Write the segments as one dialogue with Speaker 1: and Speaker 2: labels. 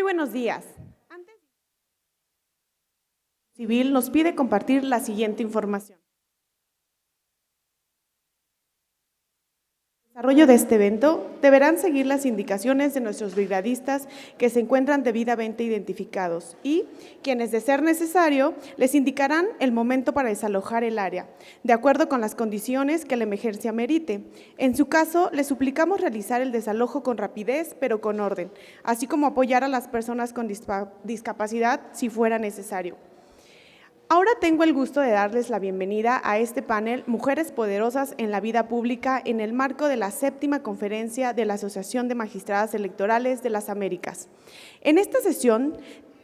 Speaker 1: buenos días. Antes, Civil nos pide compartir la siguiente información. En el desarrollo de este evento deberán seguir las indicaciones de nuestros brigadistas que se encuentran debidamente identificados y, quienes de ser necesario, les indicarán el momento para desalojar el área, de acuerdo con las condiciones que la emergencia merite. En su caso, les suplicamos realizar el desalojo con rapidez, pero con orden, así como apoyar a las personas con discapacidad si fuera necesario. Ahora tengo el gusto de darles la bienvenida a este panel Mujeres Poderosas en la Vida Pública en el marco de la 7ª conferencia de la Asociación de Magistradas Electorales de las Américas. En esta sesión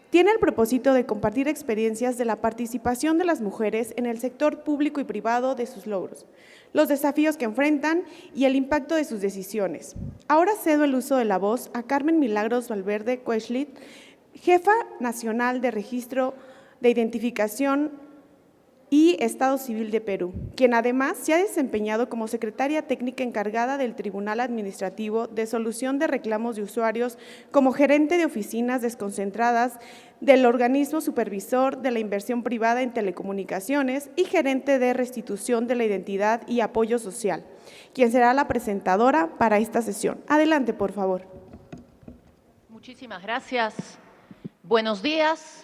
Speaker 1: tiene el propósito de compartir experiencias de la participación de las mujeres en el sector público y privado, de sus logros, los desafíos que enfrentan y el impacto de sus decisiones. Ahora cedo el uso de la voz a Carmen Milagros Valverde Quechlit, jefa nacional de Registro de Identificación y Estado Civil de Perú, quien además se ha desempeñado como secretaria técnica encargada del Tribunal Administrativo de Solución de Reclamos de Usuarios, como gerente de oficinas desconcentradas del organismo supervisor de la inversión privada en telecomunicaciones y gerente de restitución de la identidad y apoyo social, quien será la presentadora para esta sesión. Adelante, por favor.
Speaker 2: Muchísimas gracias. Buenos días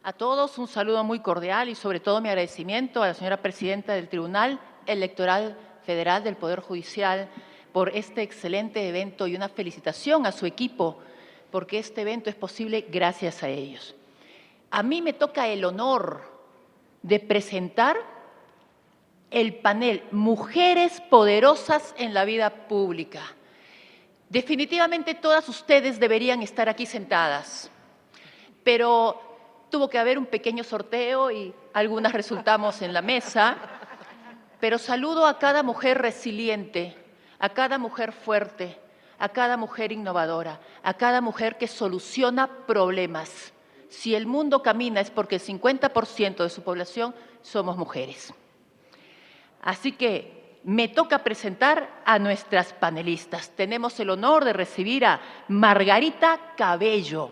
Speaker 2: a todos, un saludo muy cordial y sobre todo mi agradecimiento a la señora presidenta del Tribunal Electoral Federal del Poder Judicial por este excelente evento y una felicitación a su equipo porque este evento es posible gracias a ellos. A mí me toca el honor de presentar el panel Mujeres Poderosas en la Vida Pública. Definitivamente todas ustedes deberían estar aquí sentadas, pero tuvo que haber un pequeño sorteo y algunas resultamos en la mesa, pero saludo a cada mujer resiliente, a cada mujer fuerte, a cada mujer innovadora, a cada mujer que soluciona problemas. Si el mundo camina es porque el 50% de su población somos mujeres. Así que me toca presentar a nuestras panelistas. Tenemos el honor de recibir a Margarita Cabello.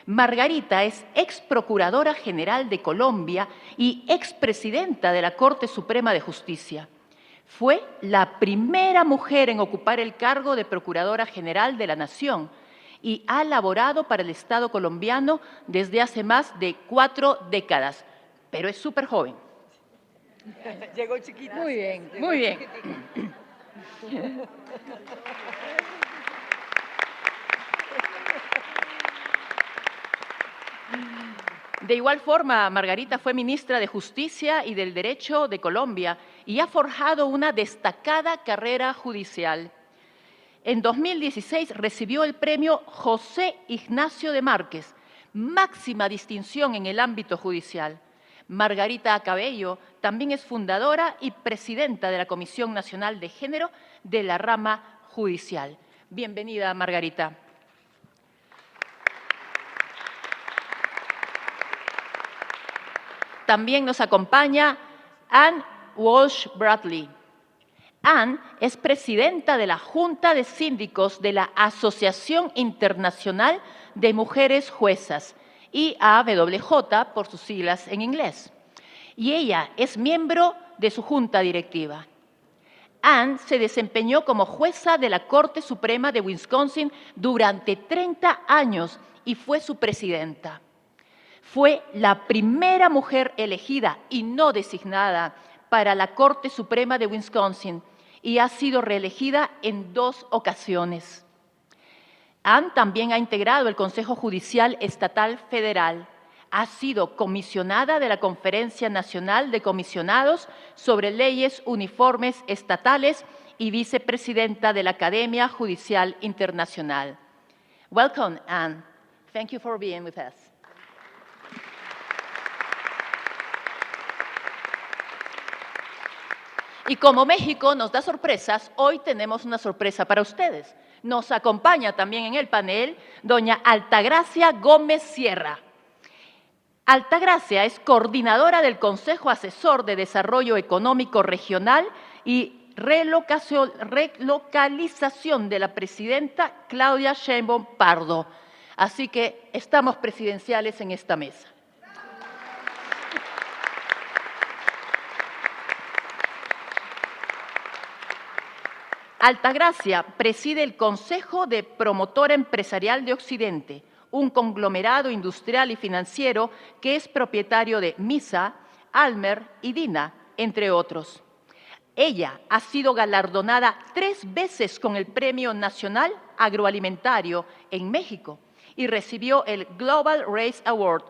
Speaker 2: Margarita es ex Procuradora General de Colombia y expresidenta de la Corte Suprema de Justicia. Fue la primera mujer en ocupar el cargo de Procuradora General de la Nación y ha laborado para el Estado colombiano desde hace más de 4 décadas, pero es súper joven.
Speaker 3: Llegó chiquita.
Speaker 2: Muy bien, muy bien. De igual forma, Margarita fue ministra de Justicia y del Derecho de Colombia y ha forjado una destacada carrera judicial. En 2016 recibió el premio José Ignacio de Márquez, máxima distinción en el ámbito judicial. Margarita Cabello también es fundadora y presidenta de la Comisión Nacional de Género de la rama judicial. Bienvenida, Margarita. También nos acompaña Ann Walsh Bradley. Ann es presidenta de la Junta de Síndicos de la Asociación Internacional de Mujeres Juezas, IAWJ por sus siglas en inglés, y ella es miembro de su junta directiva. Ann se desempeñó como jueza de la Corte Suprema de Wisconsin durante 30 años y fue su presidenta. Fue la primera mujer elegida y no designada para la Corte Suprema de Wisconsin y ha sido reelegida en 2 ocasiones. Ann también ha integrado el Consejo Judicial Estatal Federal. Ha sido comisionada de la Conferencia Nacional de Comisionados sobre Leyes Uniformes Estatales y vicepresidenta de la Academia Judicial Internacional. Welcome, Ann. Thank you for being with us. Y como México nos da sorpresas, hoy tenemos una sorpresa para ustedes. Nos acompaña también en el panel doña Altagracia Gómez Sierra. Altagracia es coordinadora del Consejo Asesor de Desarrollo Económico Regional y relocalización de la presidenta Claudia Sheinbaum Pardo. Así que estamos presidenciales en esta mesa. Altagracia preside el Consejo de Promotora Empresarial de Occidente, un conglomerado industrial y financiero que es propietario de Misa, Almer y Dina, entre otros. Ella ha sido galardonada 3 veces con el Premio Nacional Agroalimentario en México y recibió el Global Race Award.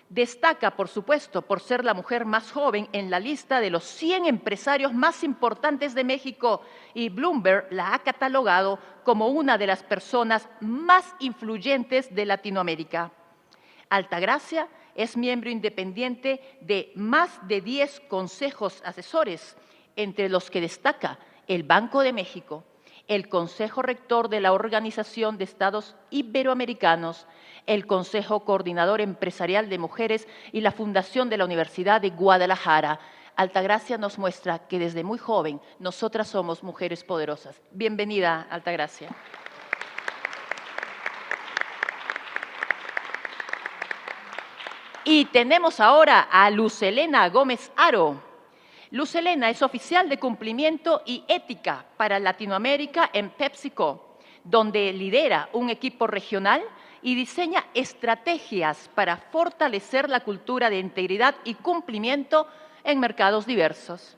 Speaker 2: Destaca, por supuesto, por ser la mujer más joven en la lista de los 100 empresarios más importantes de México y Bloomberg la ha catalogado como una de las personas más influyentes de Latinoamérica. Altagracia es miembro independiente de más de 10 consejos asesores, entre los que destaca el Banco de México, el Consejo Rector de la Organización de Estados Iberoamericanos, el Consejo Coordinador Empresarial de Mujeres y la Fundación de la Universidad de Guadalajara. Altagracia nos muestra que desde muy joven nosotras somos mujeres poderosas. Bienvenida, Altagracia. Y tenemos ahora a Luz Helena Gómez Haro. Luz Helena es oficial de cumplimiento y ética para Latinoamérica en PepsiCo, donde lidera un equipo regional y diseña estrategias para fortalecer la cultura de integridad y cumplimiento en mercados diversos.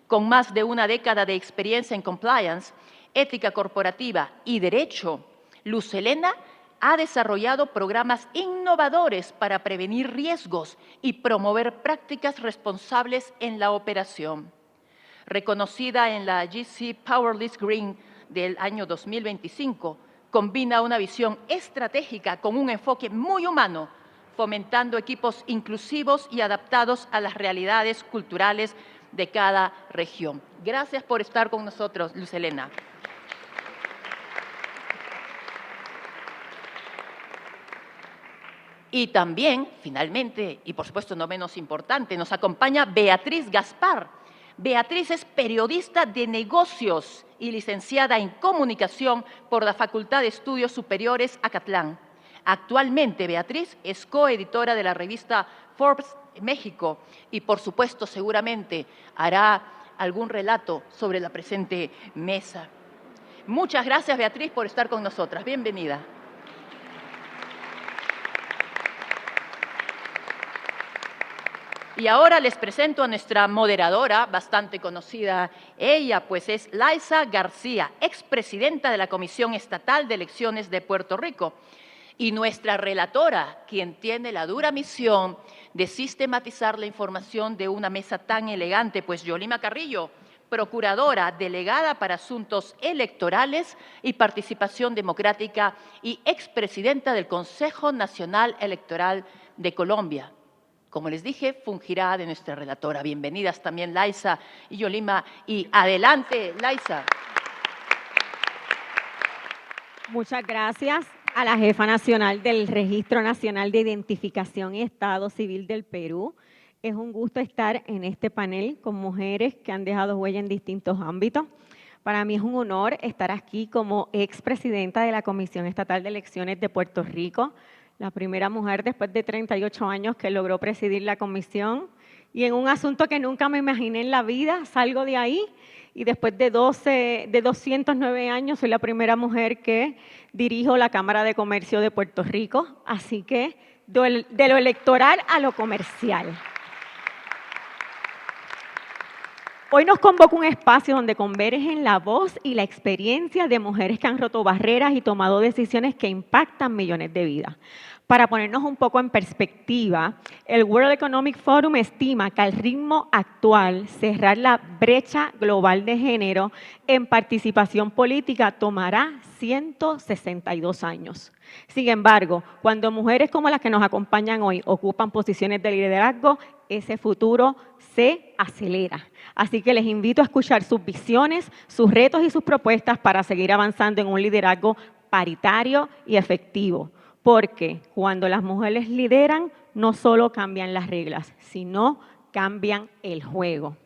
Speaker 2: Con más de una década de experiencia en compliance, ética corporativa y derecho, Luz Helena ha desarrollado programas innovadores para prevenir riesgos y promover prácticas responsables en la operación. Reconocida en la GC Powerless Green del año 2025, combina una visión estratégica con un enfoque muy humano, fomentando equipos inclusivos y adaptados a las realidades culturales de cada región. Gracias por estar con nosotros, Luz Helena. Y también, finalmente, y por supuesto no menos importante, nos acompaña Beatriz Gaspar. Beatriz es periodista de negocios y licenciada en comunicación por la Facultad de Estudios Superiores Acatlán. Actualmente, Beatriz es coeditora de la revista Forbes México y, por supuesto, seguramente hará algún relato sobre la presente mesa. Muchas gracias, Beatriz, por estar con nosotras. Bienvenida. Y ahora les presento a nuestra moderadora, bastante conocida. Ella, pues, es Laisa García, expresidenta de la Comisión Estatal de Elecciones de Puerto Rico. Y nuestra relatora, quien tiene la dura misión de sistematizar la información de una mesa tan elegante, pues Yolima Carrillo, procuradora delegada para asuntos electorales y participación democrática y expresidenta del Consejo Nacional Electoral de Colombia. Como les dije, fungirá de nuestra relatora. Bienvenidas también Laisa y Yolima. Y adelante, Laisa.
Speaker 4: Muchas gracias a la jefa nacional del Registro Nacional de Identificación y Estado Civil del Perú. Es un gusto estar en este panel con mujeres que han dejado huella en distintos ámbitos. Para mí es un honor estar aquí como expresidenta de la Comisión Estatal de Elecciones de Puerto Rico, la primera mujer después de 38 años que logró presidir la comisión, y en un asunto que nunca me imaginé en la vida, salgo de ahí y después de 209 años soy la primera mujer que dirijo la Cámara de Comercio de Puerto Rico, así que de lo electoral a lo comercial. Hoy nos convoca un espacio donde convergen la voz y la experiencia de mujeres que han roto barreras y tomado decisiones que impactan millones de vidas. Para ponernos un poco en perspectiva, el World Economic Forum estima que al ritmo actual cerrar la brecha global de género en participación política tomará 162 años. Sin embargo, cuando mujeres como las que nos acompañan hoy ocupan posiciones de liderazgo, ese futuro se acelera. Así que les invito a escuchar sus visiones, sus retos y sus propuestas para seguir avanzando en un liderazgo paritario y efectivo. Porque cuando las mujeres lideran, no solo cambian las reglas, sino cambian el juego.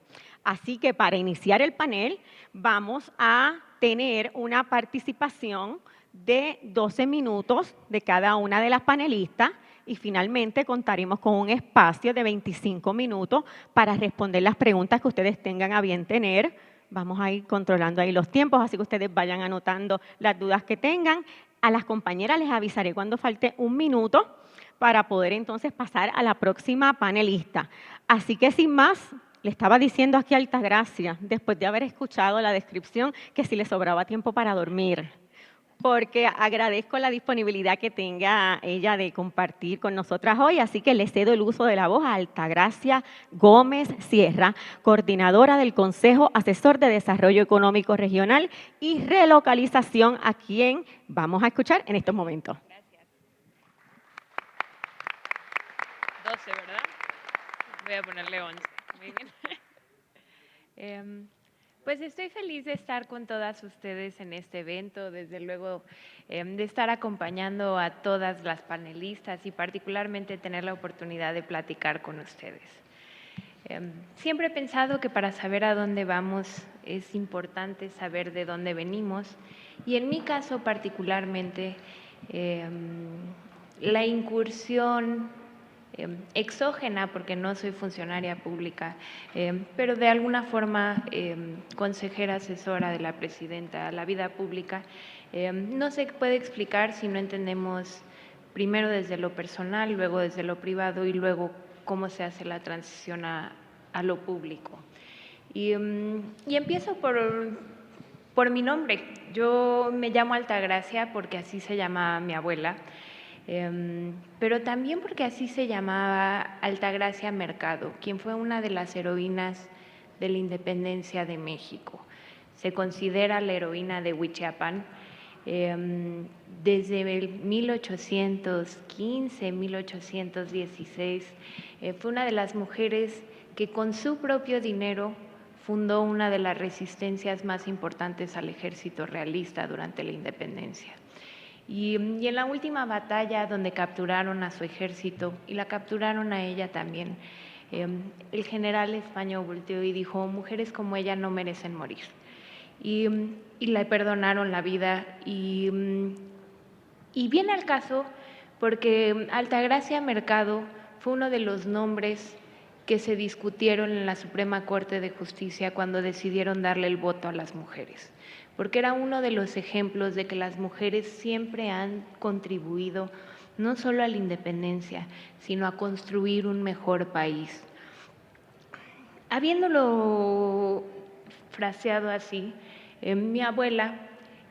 Speaker 4: Así que para iniciar el panel, vamos a tener una participación de 12 minutos de cada una de las panelistas y finalmente contaremos con un espacio de 25 minutos para responder las preguntas que ustedes tengan a bien tener. Vamos a ir controlando ahí los tiempos, así que ustedes vayan anotando las dudas que tengan. A las compañeras les avisaré cuando falte un minuto para poder entonces pasar a la próxima panelista. Así que sin más, le estaba diciendo aquí a Altagracia, después de haber escuchado la descripción, que si le sobraba tiempo para dormir, porque agradezco la disponibilidad que tenga ella de compartir con nosotras hoy, así que le cedo el uso de la voz a Altagracia Gómez Sierra, coordinadora del Consejo Asesor de Desarrollo Económico Regional y Relocalización, a quien vamos a escuchar en estos momentos.
Speaker 5: 12, ¿verdad? Voy a ponerle 11. Muy bien. Pues estoy feliz de estar con todas ustedes en este evento, desde luego de estar acompañando a todas las panelistas y particularmente tener la oportunidad de platicar con ustedes. Siempre he pensado que para saber a dónde vamos es importante saber de dónde venimos y en mi caso particularmente la incursión exógena, porque no soy funcionaria pública, pero de alguna forma consejera asesora de la presidenta a la vida pública, no se puede explicar si no entendemos primero desde lo personal, luego desde lo privado y luego cómo se hace la transición a lo público. Y empiezo por mi nombre. Yo me llamo Altagracia porque así se llama mi abuela, pero también porque así se llamaba Altagracia Mercado, quien fue una de las heroínas de la independencia de México. Se considera la heroína de Huichapan. Desde el 1815, 1816, fue una de las mujeres que con su propio dinero fundó una de las resistencias más importantes al ejército realista durante la independencia. Y en la última batalla donde capturaron a su ejército y la capturaron a ella también, el general español volteó y dijo: mujeres como ella no merecen morir. Y le perdonaron la vida y viene al caso porque Altagracia Mercado fue uno de los nombres que se discutieron en la Suprema Corte de Justicia cuando decidieron darle el voto a las mujeres, porque era uno de los ejemplos de que las mujeres siempre han contribuido no solo a la independencia, sino a construir un mejor país. Habiéndolo fraseado así, mi abuela,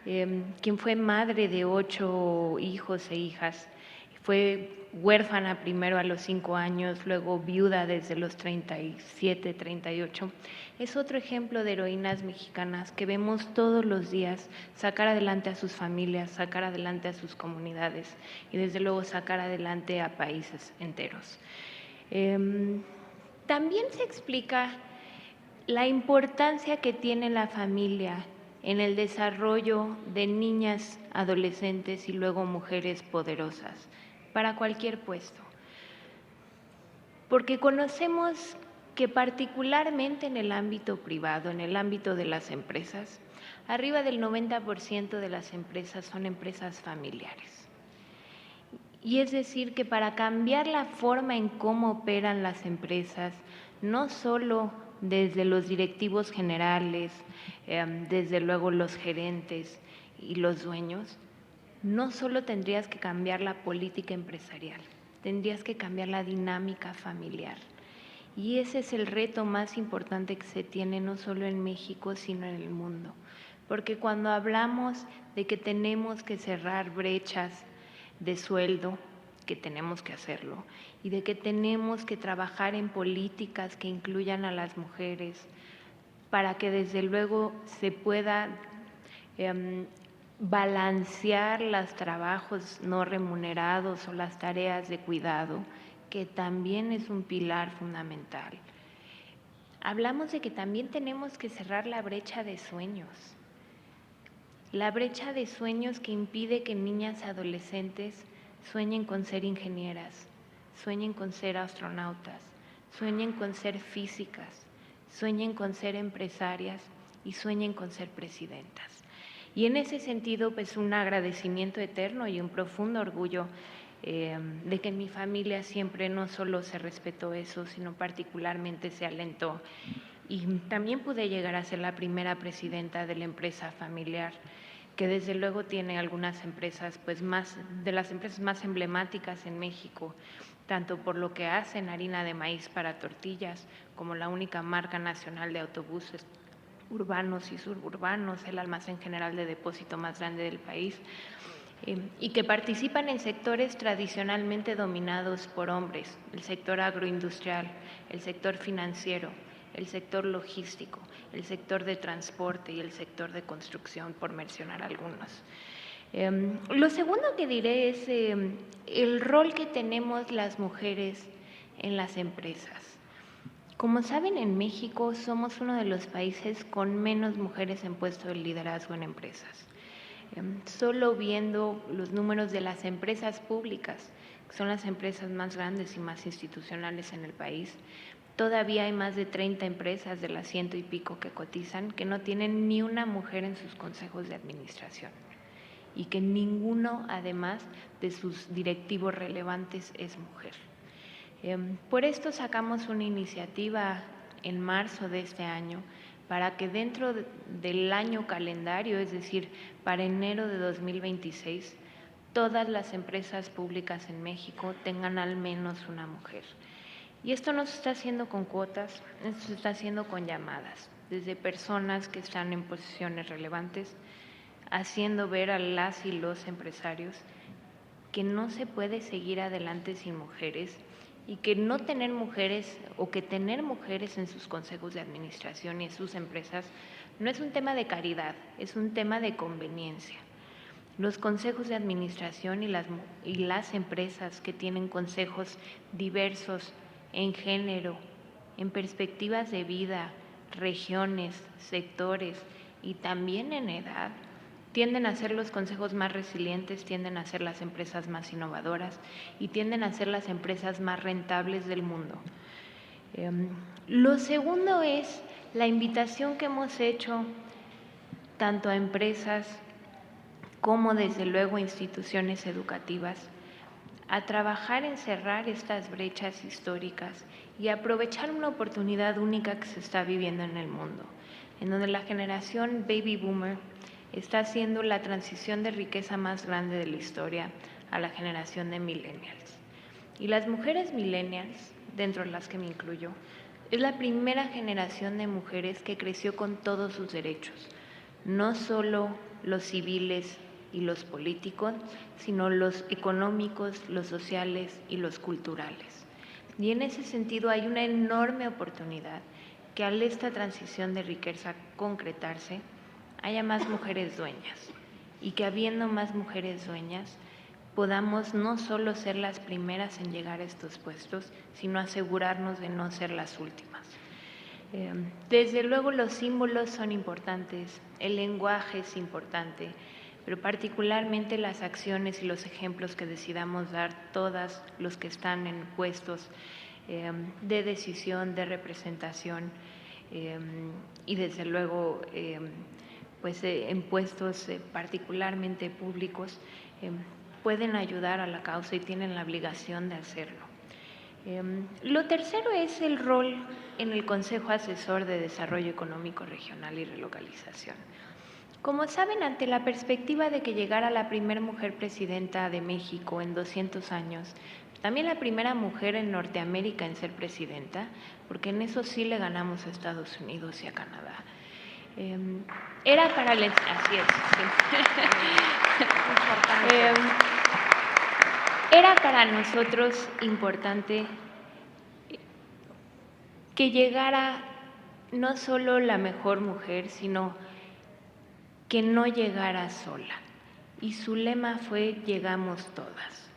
Speaker 5: quien fue madre de 8 hijos e hijas, fue huérfana primero a los 5 años, luego viuda desde los 37, 38. Es otro ejemplo de heroínas mexicanas que vemos todos los días sacar adelante a sus familias, sacar adelante a sus comunidades y desde luego sacar adelante a países enteros. También se explica la importancia que tiene la familia en el desarrollo de niñas, adolescentes y luego mujeres poderosas para cualquier puesto. Porque conocemos que particularmente en el ámbito privado, en el ámbito de las empresas, arriba del 90% de las empresas son empresas familiares. Y es decir, que para cambiar la forma en cómo operan las empresas, no solo desde los directivos generales, desde luego los gerentes y los dueños, no solo tendrías que cambiar la política empresarial, tendrías que cambiar la dinámica familiar. Y ese es el reto más importante que se tiene no solo en México, sino en el mundo. Porque cuando hablamos de que tenemos que cerrar brechas de sueldo, que tenemos que hacerlo, y de que tenemos que trabajar en políticas que incluyan a las mujeres para que desde luego se pueda balancear los trabajos no remunerados o las tareas de cuidado, que también es un pilar fundamental. Hablamos de que también tenemos que cerrar la brecha de sueños. La brecha de sueños que impide que niñas y adolescentes sueñen con ser ingenieras, sueñen con ser astronautas, sueñen con ser físicas, sueñen con ser empresarias y sueñen con ser presidentas. Y en ese sentido, pues un agradecimiento eterno y un profundo orgullo de que en mi familia siempre no solo se respetó eso, sino particularmente se alentó. Y también pude llegar a ser la primera presidenta de la empresa familiar, que desde luego tiene algunas empresas, pues de las empresas más emblemáticas en México, tanto por lo que hacen harina de maíz para tortillas, como la única marca nacional de autobuses urbanos y suburbanos, el almacén general de depósito más grande del país, y que participan en sectores tradicionalmente dominados por hombres, el sector agroindustrial, el sector financiero, el sector logístico, el sector de transporte y el sector de construcción, por mencionar algunos. Lo segundo que diré es el rol que tenemos las mujeres en las empresas. Como saben, en México somos uno de los países con menos mujeres en puesto de liderazgo en empresas. Solo viendo los números de las empresas públicas, que son las empresas más grandes y más institucionales en el país, todavía hay más de 30 empresas de las 100 y pico que cotizan que no tienen ni una mujer en sus consejos de administración y que ninguno, además de sus directivos relevantes, es mujer. Por esto sacamos una iniciativa en marzo de este año para que dentro del año calendario, es decir, para enero de 2026, todas las empresas públicas en México tengan al menos una mujer. Y esto no se está haciendo con cuotas, esto se está haciendo con llamadas, desde personas que están en posiciones relevantes, haciendo ver a las y los empresarios que no se puede seguir adelante sin mujeres y que no tener mujeres o que tener mujeres en sus consejos de administración y en sus empresas no es un tema de caridad, es un tema de conveniencia. Los consejos de administración y las empresas que tienen consejos diversos en género, en perspectivas de vida, regiones, sectores y también en edad, tienden a ser los consejos más resilientes, tienden a ser las empresas más innovadoras y tienden a ser las empresas más rentables del mundo. Lo segundo es la invitación que hemos hecho tanto a empresas como desde luego a instituciones educativas a trabajar en cerrar estas brechas históricas y aprovechar una oportunidad única que se está viviendo en el mundo, en donde la generación baby boomer está haciendo la transición de riqueza más grande de la historia a la generación de millennials. Y las mujeres millennials, dentro de las que me incluyo, es la primera generación de mujeres que creció con todos sus derechos, no solo los civiles y los políticos, sino los económicos, los sociales y los culturales. Y en ese sentido hay una enorme oportunidad que al esta transición de riqueza concretarse, haya más mujeres dueñas y que habiendo más mujeres dueñas podamos no solo ser las primeras en llegar a estos puestos, sino asegurarnos de no ser las últimas. Desde luego los símbolos son importantes, el lenguaje es importante, pero particularmente las acciones y los ejemplos que decidamos dar todas los que están en puestos de decisión, de representación y desde luego pues en puestos particularmente públicos, pueden ayudar a la causa y tienen la obligación de hacerlo. Lo tercero es el rol en el Consejo Asesor de Desarrollo Económico Regional y Relocalización. Como saben, ante la perspectiva de que llegara la primera mujer presidenta de México en 200 años, también la primera mujer en Norteamérica en ser presidenta, porque en eso sí le ganamos a Estados Unidos y a Canadá. Era para así es, sí. Era para nosotros importante que llegara no solo la mejor mujer, sino que no llegara sola. Y su lema fue llegamos todas.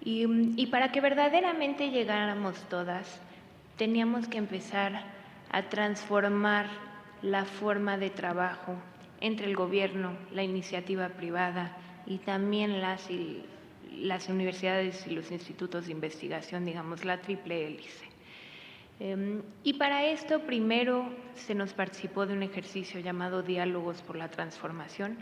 Speaker 5: Y para que verdaderamente llegáramos todas, teníamos que empezar a transformar la forma de trabajo entre el gobierno, la iniciativa privada y también las universidades y los institutos de investigación, digamos, la triple hélice. Y para esto primero se nos participó de un ejercicio llamado Diálogos por la Transformación,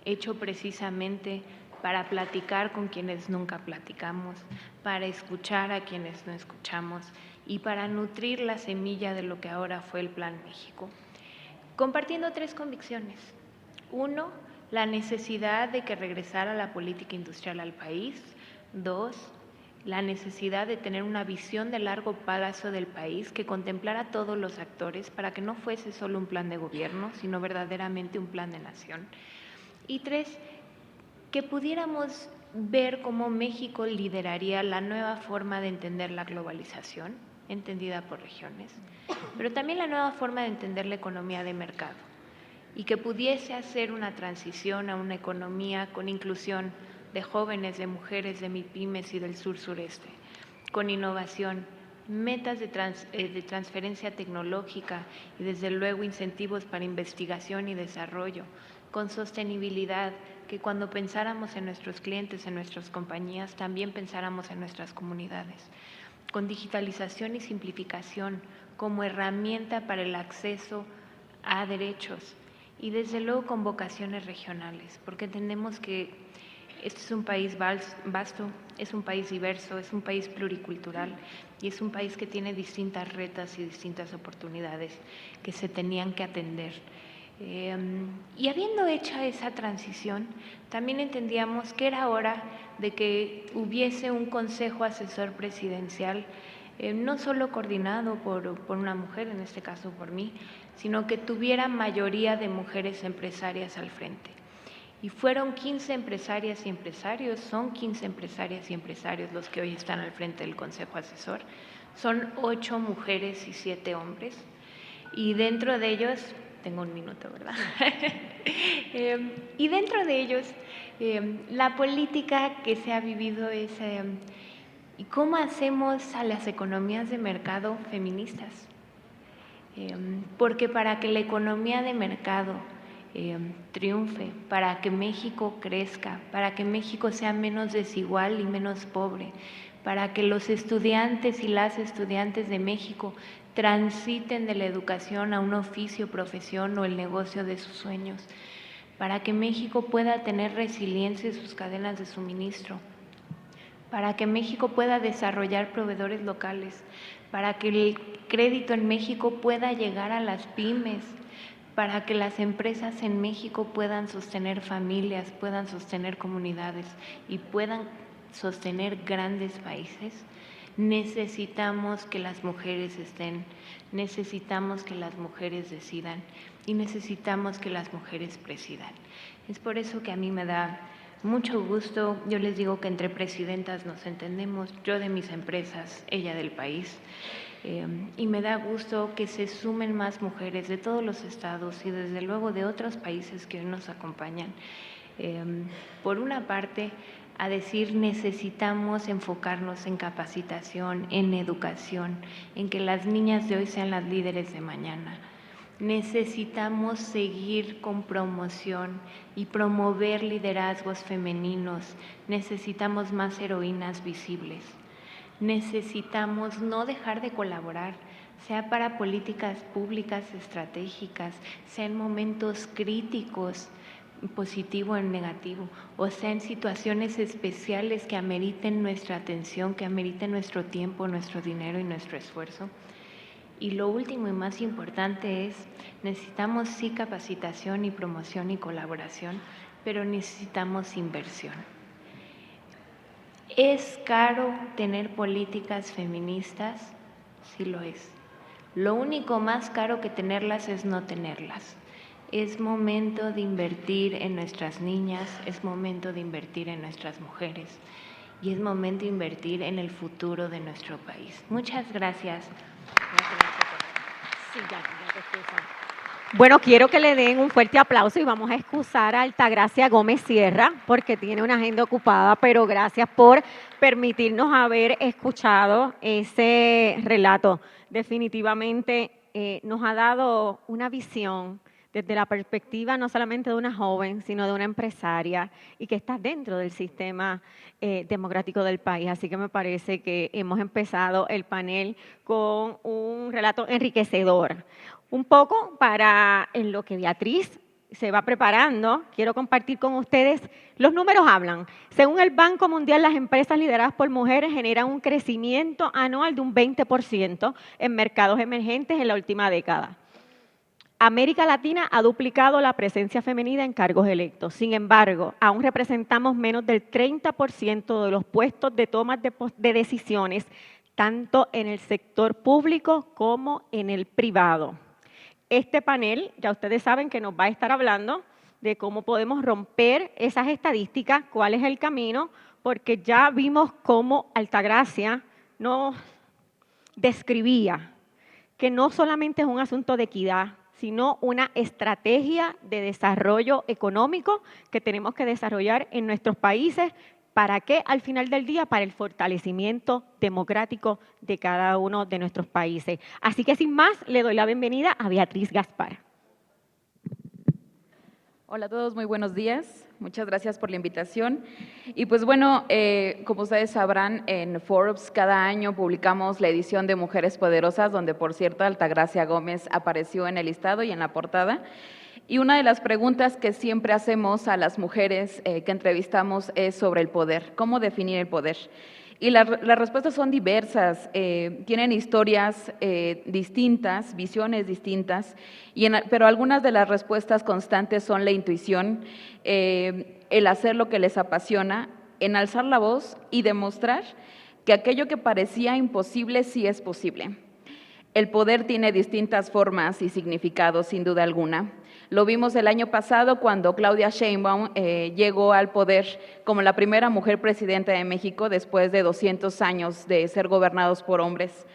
Speaker 5: hecho precisamente para platicar con quienes nunca platicamos, para escuchar a quienes no escuchamos y para nutrir la semilla de lo que ahora fue el Plan México, compartiendo 3 convicciones. 1, la necesidad de que regresara la política industrial al país. 2, la necesidad de tener una visión de largo plazo del país que contemplara a todos los actores para que no fuese solo un plan de gobierno, sino verdaderamente un plan de nación. Y 3, que pudiéramos ver cómo México lideraría la nueva forma de entender la globalización, entendida por regiones, pero también la nueva forma de entender la economía de mercado, y que pudiese hacer una transición a una economía con inclusión de jóvenes, de mujeres, de MIPYMES y del sur-sureste, con innovación, metas de transferencia tecnológica y desde luego incentivos para investigación y desarrollo, con sostenibilidad, que cuando pensáramos en nuestros clientes, en nuestras compañías, también pensáramos en nuestras comunidades, con digitalización y simplificación como herramienta para el acceso a derechos y desde luego con vocaciones regionales, porque entendemos que este es un país vasto, es un país diverso, es un país pluricultural y es un país que tiene distintas retas y distintas oportunidades que se tenían que atender. Y habiendo hecho esa transición, también entendíamos que era hora de que hubiese un consejo asesor presidencial, no solo coordinado por una mujer, en este caso por mí, sino que tuviera mayoría de mujeres empresarias al frente. Y fueron 15 empresarias y empresarios, son 15 empresarias y empresarios los que hoy están al frente del Consejo Asesor. Son 8 mujeres y 7 hombres. Y dentro de ellos, tengo un minuto, ¿verdad? Y dentro de ellos, la política que se ha vivido es ¿y cómo hacemos a las economías de mercado feministas? Porque para que la economía de mercado triunfe, para que México crezca, para que México sea menos desigual y menos pobre, para que los estudiantes y las estudiantes de México transiten de la educación a un oficio, profesión o el negocio de sus sueños, para que México pueda tener resiliencia en sus cadenas de suministro, para que México pueda desarrollar proveedores locales, para que el crédito en México pueda llegar a las pymes, para que las empresas en México puedan sostener familias, puedan sostener comunidades y puedan sostener grandes países, necesitamos que las mujeres estén, necesitamos que las mujeres decidan y necesitamos que las mujeres presidan. Es por eso que a mí me da mucho gusto, yo les digo que entre presidentas nos entendemos, yo de mis empresas, ella del país, y me da gusto que se sumen más mujeres de todos los estados y desde luego de otros países que hoy nos acompañan. Por una parte, a decir necesitamos enfocarnos en capacitación, en educación, en que las niñas de hoy sean las líderes de mañana. Necesitamos seguir con promoción y promover liderazgos femeninos. Necesitamos más heroínas visibles. Necesitamos no dejar de colaborar, sea para políticas públicas estratégicas, sea en momentos críticos, positivo o negativo, o sea en situaciones especiales que ameriten nuestra atención, que ameriten nuestro tiempo, nuestro dinero y nuestro esfuerzo. Y lo último y más importante es, necesitamos sí capacitación y promoción y colaboración, pero necesitamos inversión. ¿Es caro tener políticas feministas? Sí lo es. Lo único más caro que tenerlas es no tenerlas. Es momento de invertir en nuestras niñas, es momento de invertir en nuestras mujeres y es momento de invertir en el futuro de nuestro país. Muchas gracias.
Speaker 4: Sí, ya te excuso. Bueno, quiero que le den un fuerte aplauso y vamos a excusar a Altagracia Gómez Sierra porque tiene una agenda ocupada, pero gracias por permitirnos haber escuchado ese relato. Definitivamente nos ha dado una visión desde la perspectiva no solamente de una joven, sino de una empresaria y que está dentro del sistema democrático del país. Así que me parece que hemos empezado el panel con un relato enriquecedor. Un poco para en lo que Beatriz se va preparando, quiero compartir con ustedes, los números hablan. Según el Banco Mundial, las empresas lideradas por mujeres generan un crecimiento anual de un 20% en mercados emergentes en la última década. América Latina ha duplicado la presencia femenina en cargos electos. Sin embargo, aún representamos menos del 30% de los puestos de toma de decisiones, tanto en el sector público como en el privado. Este panel, ya ustedes saben que nos va a estar hablando de cómo podemos romper esas estadísticas, cuál es el camino, porque ya vimos cómo Altagracia nos describía que no solamente es un asunto de equidad, sino una estrategia de desarrollo económico que tenemos que desarrollar en nuestros países. ¿Para qué? Al final del día, para el fortalecimiento democrático de cada uno de nuestros países. Así que sin más, le doy la bienvenida a Beatriz Gaspar.
Speaker 6: Hola a todos, muy buenos días. Muchas gracias por la invitación. Y pues bueno, como ustedes sabrán, en Forbes cada año publicamos la edición de Mujeres Poderosas, donde por cierto Altagracia Gómez apareció en el listado y en la portada. Y una de las preguntas que siempre hacemos a las mujeres que entrevistamos es sobre el poder, cómo definir el poder. Y las respuestas son diversas, tienen historias distintas, visiones distintas, pero algunas de las respuestas constantes son la intuición, el hacer lo que les apasiona, en alzar la voz y demostrar que aquello que parecía imposible sí es posible. El poder tiene distintas formas y significados, sin duda alguna. Lo vimos el año pasado cuando Claudia Sheinbaum llegó al poder como la primera mujer presidenta de México después de 200 años de ser gobernados por hombres.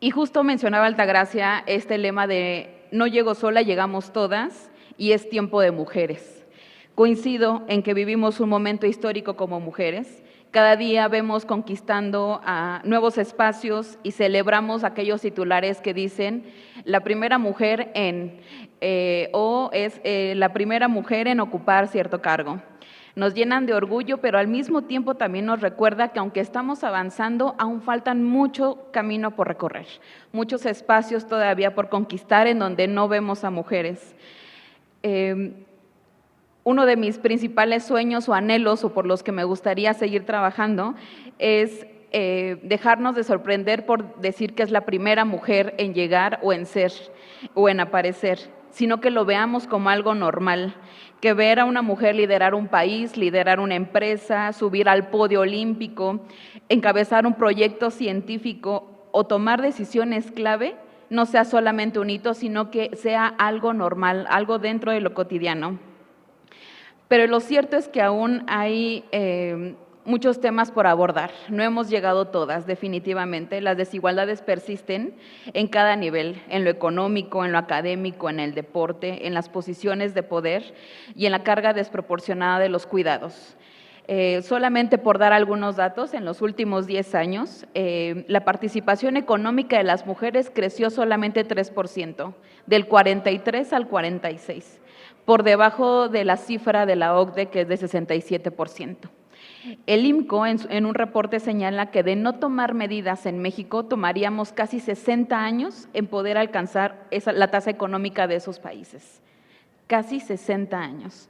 Speaker 6: Y justo mencionaba Altagracia este lema de no llego sola, llegamos todas y es tiempo de mujeres. Coincido en que vivimos un momento histórico como mujeres. Cada día vemos conquistando nuevos espacios y celebramos aquellos titulares que dicen la primera mujer la primera mujer en ocupar cierto cargo. Nos llenan de orgullo, pero al mismo tiempo también nos recuerda que aunque estamos avanzando, aún faltan mucho camino por recorrer, muchos espacios todavía por conquistar en donde no vemos a mujeres. Uno de mis principales sueños o anhelos o por los que me gustaría seguir trabajando es dejarnos de sorprender por decir que es la primera mujer en llegar o en ser o en aparecer, sino que lo veamos como algo normal, que ver a una mujer liderar un país, liderar una empresa, subir al podio olímpico, encabezar un proyecto científico o tomar decisiones clave, no sea solamente un hito, sino que sea algo normal, algo dentro de lo cotidiano. Pero lo cierto es que aún hay muchos temas por abordar. No hemos llegado todas, definitivamente. Las desigualdades persisten en cada nivel, en lo económico, en lo académico, en el deporte, en las posiciones de poder y en la carga desproporcionada de los cuidados. Solamente por dar algunos datos, en los últimos 10 años, la participación económica de las mujeres creció solamente 3%, del 43 al 46%. Por debajo de la cifra de la OCDE, que es de 67%. El IMCO, en un reporte, señala que de no tomar medidas en México, tomaríamos casi 60 años en poder alcanzar la tasa económica de esos países. Casi 60 años.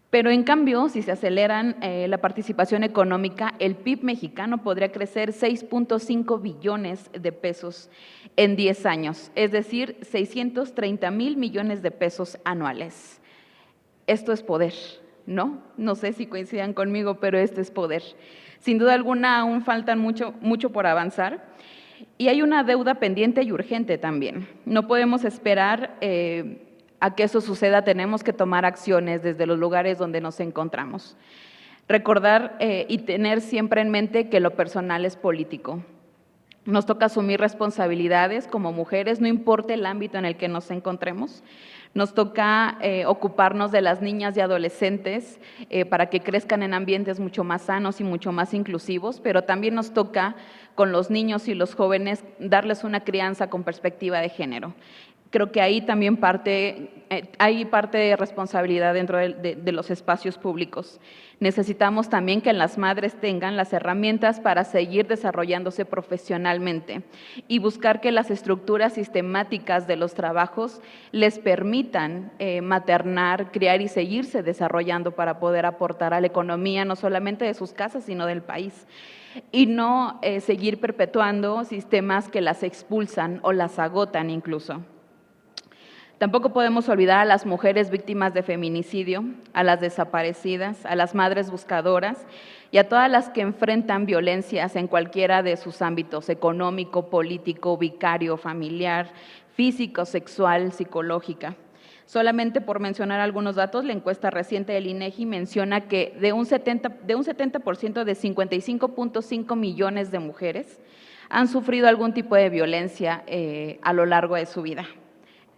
Speaker 6: Pero en cambio, si se aceleran la participación económica, el PIB mexicano podría crecer 6.5 billones de pesos en 10 años, es decir, 630,000 millones de pesos anuales. Esto es poder, ¿no? No sé si coincidan conmigo, pero esto es poder. Sin duda alguna, aún faltan mucho por avanzar. Y hay una deuda pendiente y urgente también. No podemos esperar a que eso suceda, tenemos que tomar acciones desde los lugares donde nos encontramos. Recordar y tener siempre en mente que lo personal es político. Nos toca asumir responsabilidades como mujeres, no importa el ámbito en el que nos encontremos. Nos toca ocuparnos de las niñas y adolescentes para que crezcan en ambientes mucho más sanos y mucho más inclusivos, pero también nos toca con los niños y los jóvenes darles una crianza con perspectiva de género. Creo que ahí también hay parte de responsabilidad dentro de los espacios públicos. Necesitamos también que las madres tengan las herramientas para seguir desarrollándose profesionalmente y buscar que las estructuras sistemáticas de los trabajos les permitan maternar, criar y seguirse desarrollando para poder aportar a la economía, no solamente de sus casas, sino del país. Y no seguir perpetuando sistemas que las expulsan o las agotan incluso. Tampoco podemos olvidar a las mujeres víctimas de feminicidio, a las desaparecidas, a las madres buscadoras y a todas las que enfrentan violencias en cualquiera de sus ámbitos: económico, político, vicario, familiar, físico, sexual, psicológica. Solamente por mencionar algunos datos, la encuesta reciente del INEGI menciona que de un 70% de 55.5 millones de mujeres han sufrido algún tipo de violencia a lo largo de su vida.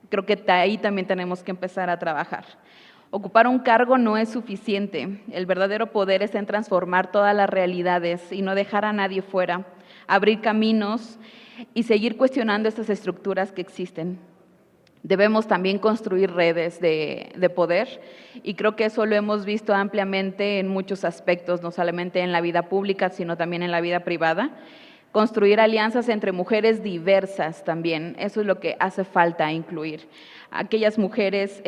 Speaker 6: Creo que ahí también tenemos que empezar a trabajar. Ocupar un cargo no es suficiente. El verdadero poder está en transformar todas las realidades y no dejar a nadie fuera, abrir caminos y seguir cuestionando estas estructuras que existen. Debemos también construir redes de poder y creo que eso lo hemos visto ampliamente en muchos aspectos, no solamente en la vida pública, sino también en la vida privada. Construir alianzas entre mujeres diversas también, eso es lo que hace falta incluir. Aquellas mujeres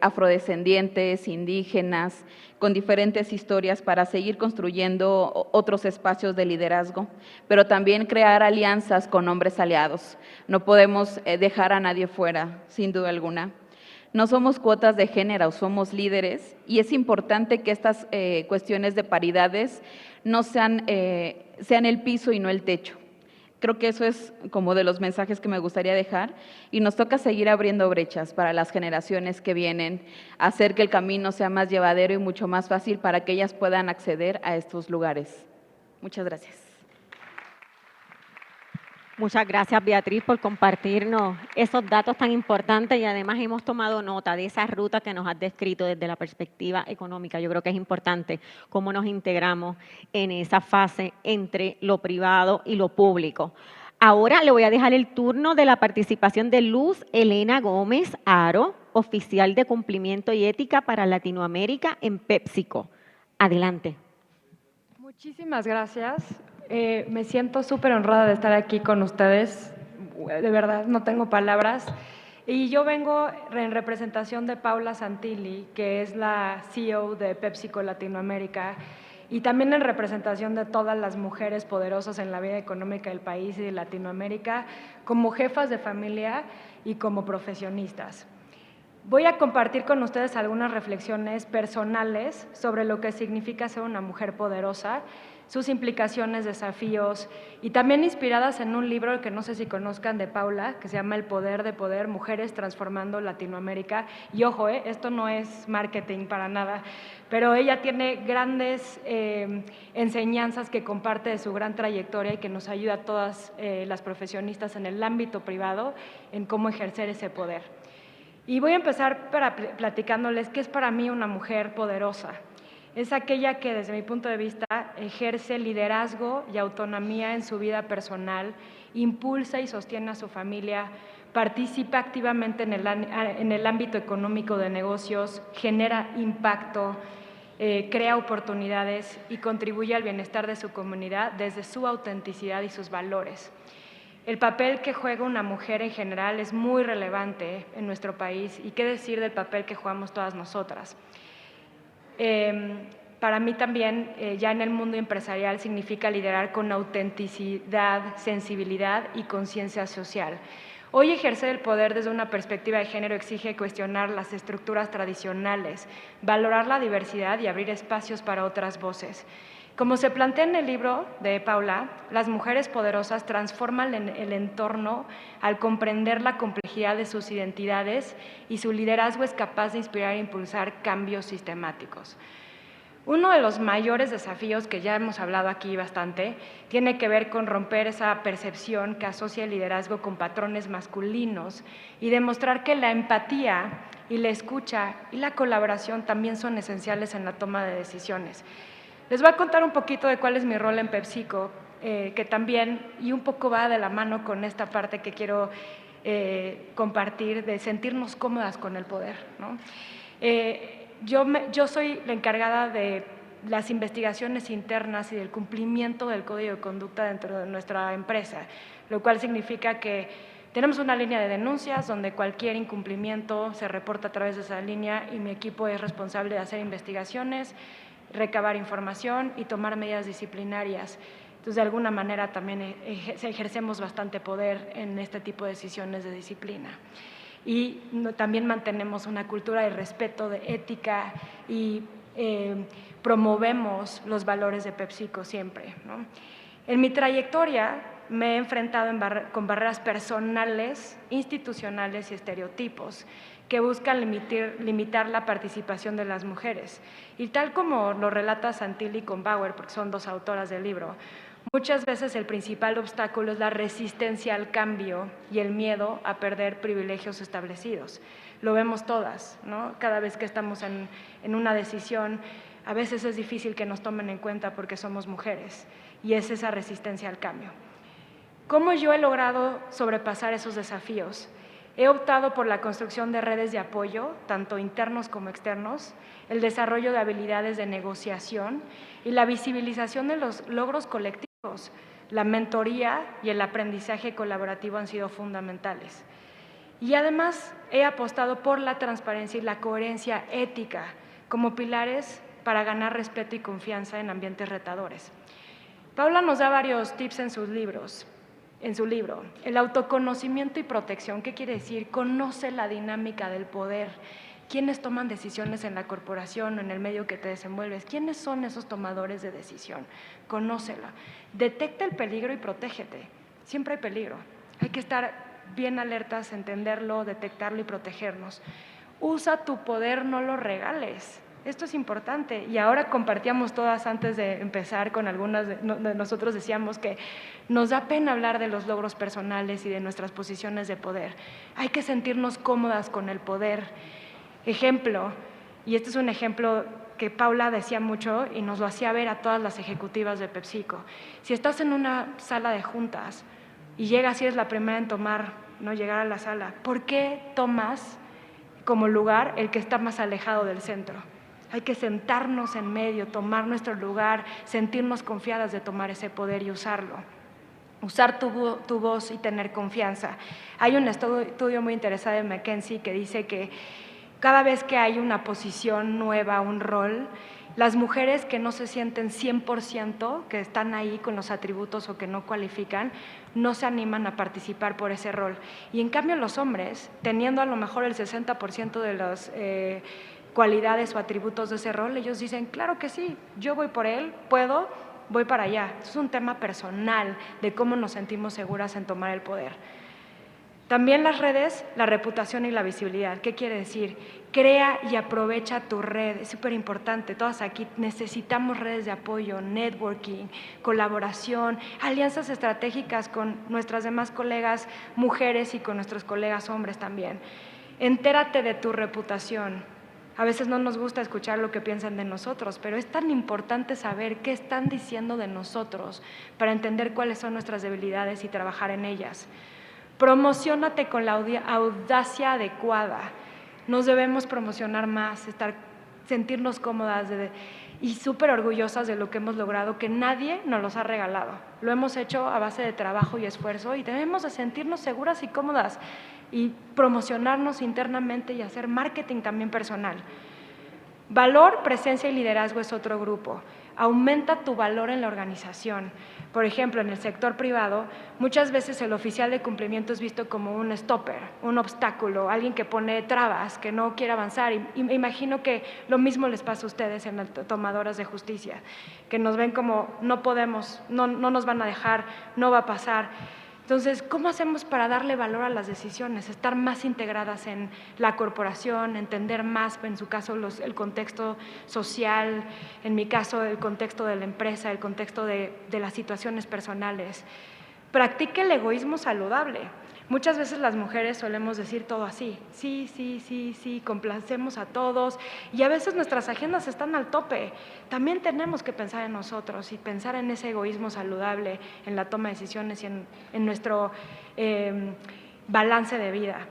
Speaker 6: afrodescendientes, indígenas, con diferentes historias para seguir construyendo otros espacios de liderazgo, pero también crear alianzas con hombres aliados. No podemos dejar a nadie fuera, sin duda alguna. No somos cuotas de género, somos líderes y es importante que estas cuestiones de paridades no sean el piso y no el techo. Creo que eso es como de los mensajes que me gustaría dejar y nos toca seguir abriendo brechas para las generaciones que vienen, hacer que el camino sea más llevadero y mucho más fácil para que ellas puedan acceder a estos lugares. Muchas gracias.
Speaker 4: Muchas gracias, Beatriz, por compartirnos esos datos tan importantes y además hemos tomado nota de esa ruta que nos has descrito desde la perspectiva económica. Yo creo que es importante cómo nos integramos en esa fase entre lo privado y lo público. Ahora le voy a dejar el turno de la participación de Luz Elena Gómez Aro, oficial de cumplimiento y ética para Latinoamérica en PepsiCo. Adelante.
Speaker 7: Muchísimas gracias. Me siento súper honrada de estar aquí con ustedes. De verdad, no tengo palabras. Y yo vengo en representación de Paula Santilli, que es la CEO de PepsiCo Latinoamérica, y también en representación de todas las mujeres poderosas en la vida económica del país y de Latinoamérica, como jefas de familia y como profesionistas. Voy a compartir con ustedes algunas reflexiones personales sobre lo que significa ser una mujer poderosa, sus implicaciones, desafíos, y también inspiradas en un libro que no sé si conozcan de Paula, que se llama El Poder de Poder, Mujeres Transformando Latinoamérica. Y ojo, esto no es marketing para nada, pero ella tiene grandes enseñanzas que comparte de su gran trayectoria y que nos ayuda a todas las profesionistas en el ámbito privado en cómo ejercer ese poder. Y voy a empezar platicándoles qué es para mí una mujer poderosa. Es aquella que, desde mi punto de vista, ejerce liderazgo y autonomía en su vida personal, impulsa y sostiene a su familia, participa activamente en el ámbito económico de negocios, genera impacto, crea oportunidades y contribuye al bienestar de su comunidad desde su autenticidad y sus valores. El papel que juega una mujer en general es muy relevante en nuestro país y qué decir del papel que jugamos todas nosotras. Para mí también, ya en el mundo empresarial, significa liderar con autenticidad, sensibilidad y conciencia social. Hoy ejercer el poder desde una perspectiva de género exige cuestionar las estructuras tradicionales, valorar la diversidad y abrir espacios para otras voces. Como se plantea en el libro de Paula, las mujeres poderosas transforman el entorno al comprender la complejidad de sus identidades y su liderazgo es capaz de inspirar e impulsar cambios sistemáticos. Uno de los mayores desafíos, que ya hemos hablado aquí bastante, tiene que ver con romper esa percepción que asocia el liderazgo con patrones masculinos y demostrar que la empatía y la escucha y la colaboración también son esenciales en la toma de decisiones. Les voy a contar un poquito de cuál es mi rol en PepsiCo, que también, y un poco va de la mano con esta parte que quiero compartir, de sentirnos cómodas con el poder, ¿no? Yo soy la encargada de las investigaciones internas y del cumplimiento del código de conducta dentro de nuestra empresa, lo cual significa que tenemos una línea de denuncias donde cualquier incumplimiento se reporta a través de esa línea y mi equipo es responsable de hacer investigaciones, recabar información y tomar medidas disciplinarias. Entonces, de alguna manera también ejercemos bastante poder en este tipo de decisiones de disciplina. Y también mantenemos una cultura de respeto, de ética y promovemos los valores de PepsiCo siempre, ¿no? En mi trayectoria me he enfrentado con barreras personales, institucionales y estereotipos que buscan limitar la participación de las mujeres. Y tal como lo relata Santilli con Bauer, porque son dos autoras del libro, muchas veces el principal obstáculo es la resistencia al cambio y el miedo a perder privilegios establecidos. Lo vemos todas, ¿no? Cada vez que estamos en una decisión, a veces es difícil que nos tomen en cuenta porque somos mujeres y es esa resistencia al cambio. ¿Cómo yo he logrado sobrepasar esos desafíos? He optado por la construcción de redes de apoyo, tanto internos como externos, el desarrollo de habilidades de negociación y la visibilización de los logros colectivos. La mentoría y el aprendizaje colaborativo han sido fundamentales. Y además he apostado por la transparencia y la coherencia ética como pilares para ganar respeto y confianza en ambientes retadores. Paula nos da varios tips en su libro, el autoconocimiento y protección. ¿Qué quiere decir? Conoce la dinámica del poder. ¿Quiénes toman decisiones en la corporación o en el medio que te desenvuelves? ¿Quiénes son esos tomadores de decisión? Conócela. Detecta el peligro y protégete. Siempre hay peligro. Hay que estar bien alertas, entenderlo, detectarlo y protegernos. Usa tu poder, no lo regales. Esto es importante y ahora compartíamos todas antes de empezar con algunas de nosotros decíamos que nos da pena hablar de los logros personales y de nuestras posiciones de poder. Hay que sentirnos cómodas con el poder. Ejemplo, y este es un ejemplo que Paula decía mucho y nos lo hacía ver a todas las ejecutivas de PepsiCo. Si estás en una sala de juntas y llegas y eres la primera en llegar a la sala, ¿por qué tomas como lugar el que está más alejado del centro? Hay que sentarnos en medio, tomar nuestro lugar, sentirnos confiadas de tomar ese poder y usarlo. Usar tu voz y tener confianza. Hay un estudio muy interesante de McKinsey que dice que cada vez que hay una posición nueva, un rol, las mujeres que no se sienten 100%, que están ahí con los atributos o que no cualifican, no se animan a participar por ese rol. Y en cambio los hombres, teniendo a lo mejor el 60% de las cualidades o atributos de ese rol, ellos dicen, claro que sí, yo voy por él, puedo, voy para allá. Es un tema personal de cómo nos sentimos seguras en tomar el poder. También las redes, la reputación y la visibilidad. ¿Qué quiere decir? Crea y aprovecha tu red, es súper importante. Todas aquí necesitamos redes de apoyo, networking, colaboración, alianzas estratégicas con nuestras demás colegas mujeres y con nuestros colegas hombres también. Entérate de tu reputación. A veces no nos gusta escuchar lo que piensan de nosotros, pero es tan importante saber qué están diciendo de nosotros para entender cuáles son nuestras debilidades y trabajar en ellas. Promociónate con la audacia adecuada. Nos debemos promocionar más, sentirnos cómodas y súper orgullosas de lo que hemos logrado, que nadie nos los ha regalado. Lo hemos hecho a base de trabajo y esfuerzo y debemos de sentirnos seguras y cómodas y promocionarnos internamente y hacer marketing también personal. Valor, presencia y liderazgo es otro grupo. Aumenta tu valor en la organización. Por ejemplo, en el sector privado, muchas veces el oficial de cumplimiento es visto como un stopper, un obstáculo, alguien que pone trabas, que no quiere avanzar. Y imagino que lo mismo les pasa a ustedes en las tomadoras de justicia, que nos ven como no podemos, no nos van a dejar, no va a pasar. Entonces, ¿cómo hacemos para darle valor a las decisiones? Estar más integradas en la corporación, entender más, en su caso, el contexto social, en mi caso, el contexto de la empresa, el contexto de las situaciones personales. Practique el egoísmo saludable. Muchas veces las mujeres solemos decir todo así, sí, complacemos a todos y a veces nuestras agendas están al tope. También tenemos que pensar en nosotros y pensar en ese egoísmo saludable, en la toma de decisiones y en nuestro balance de vida.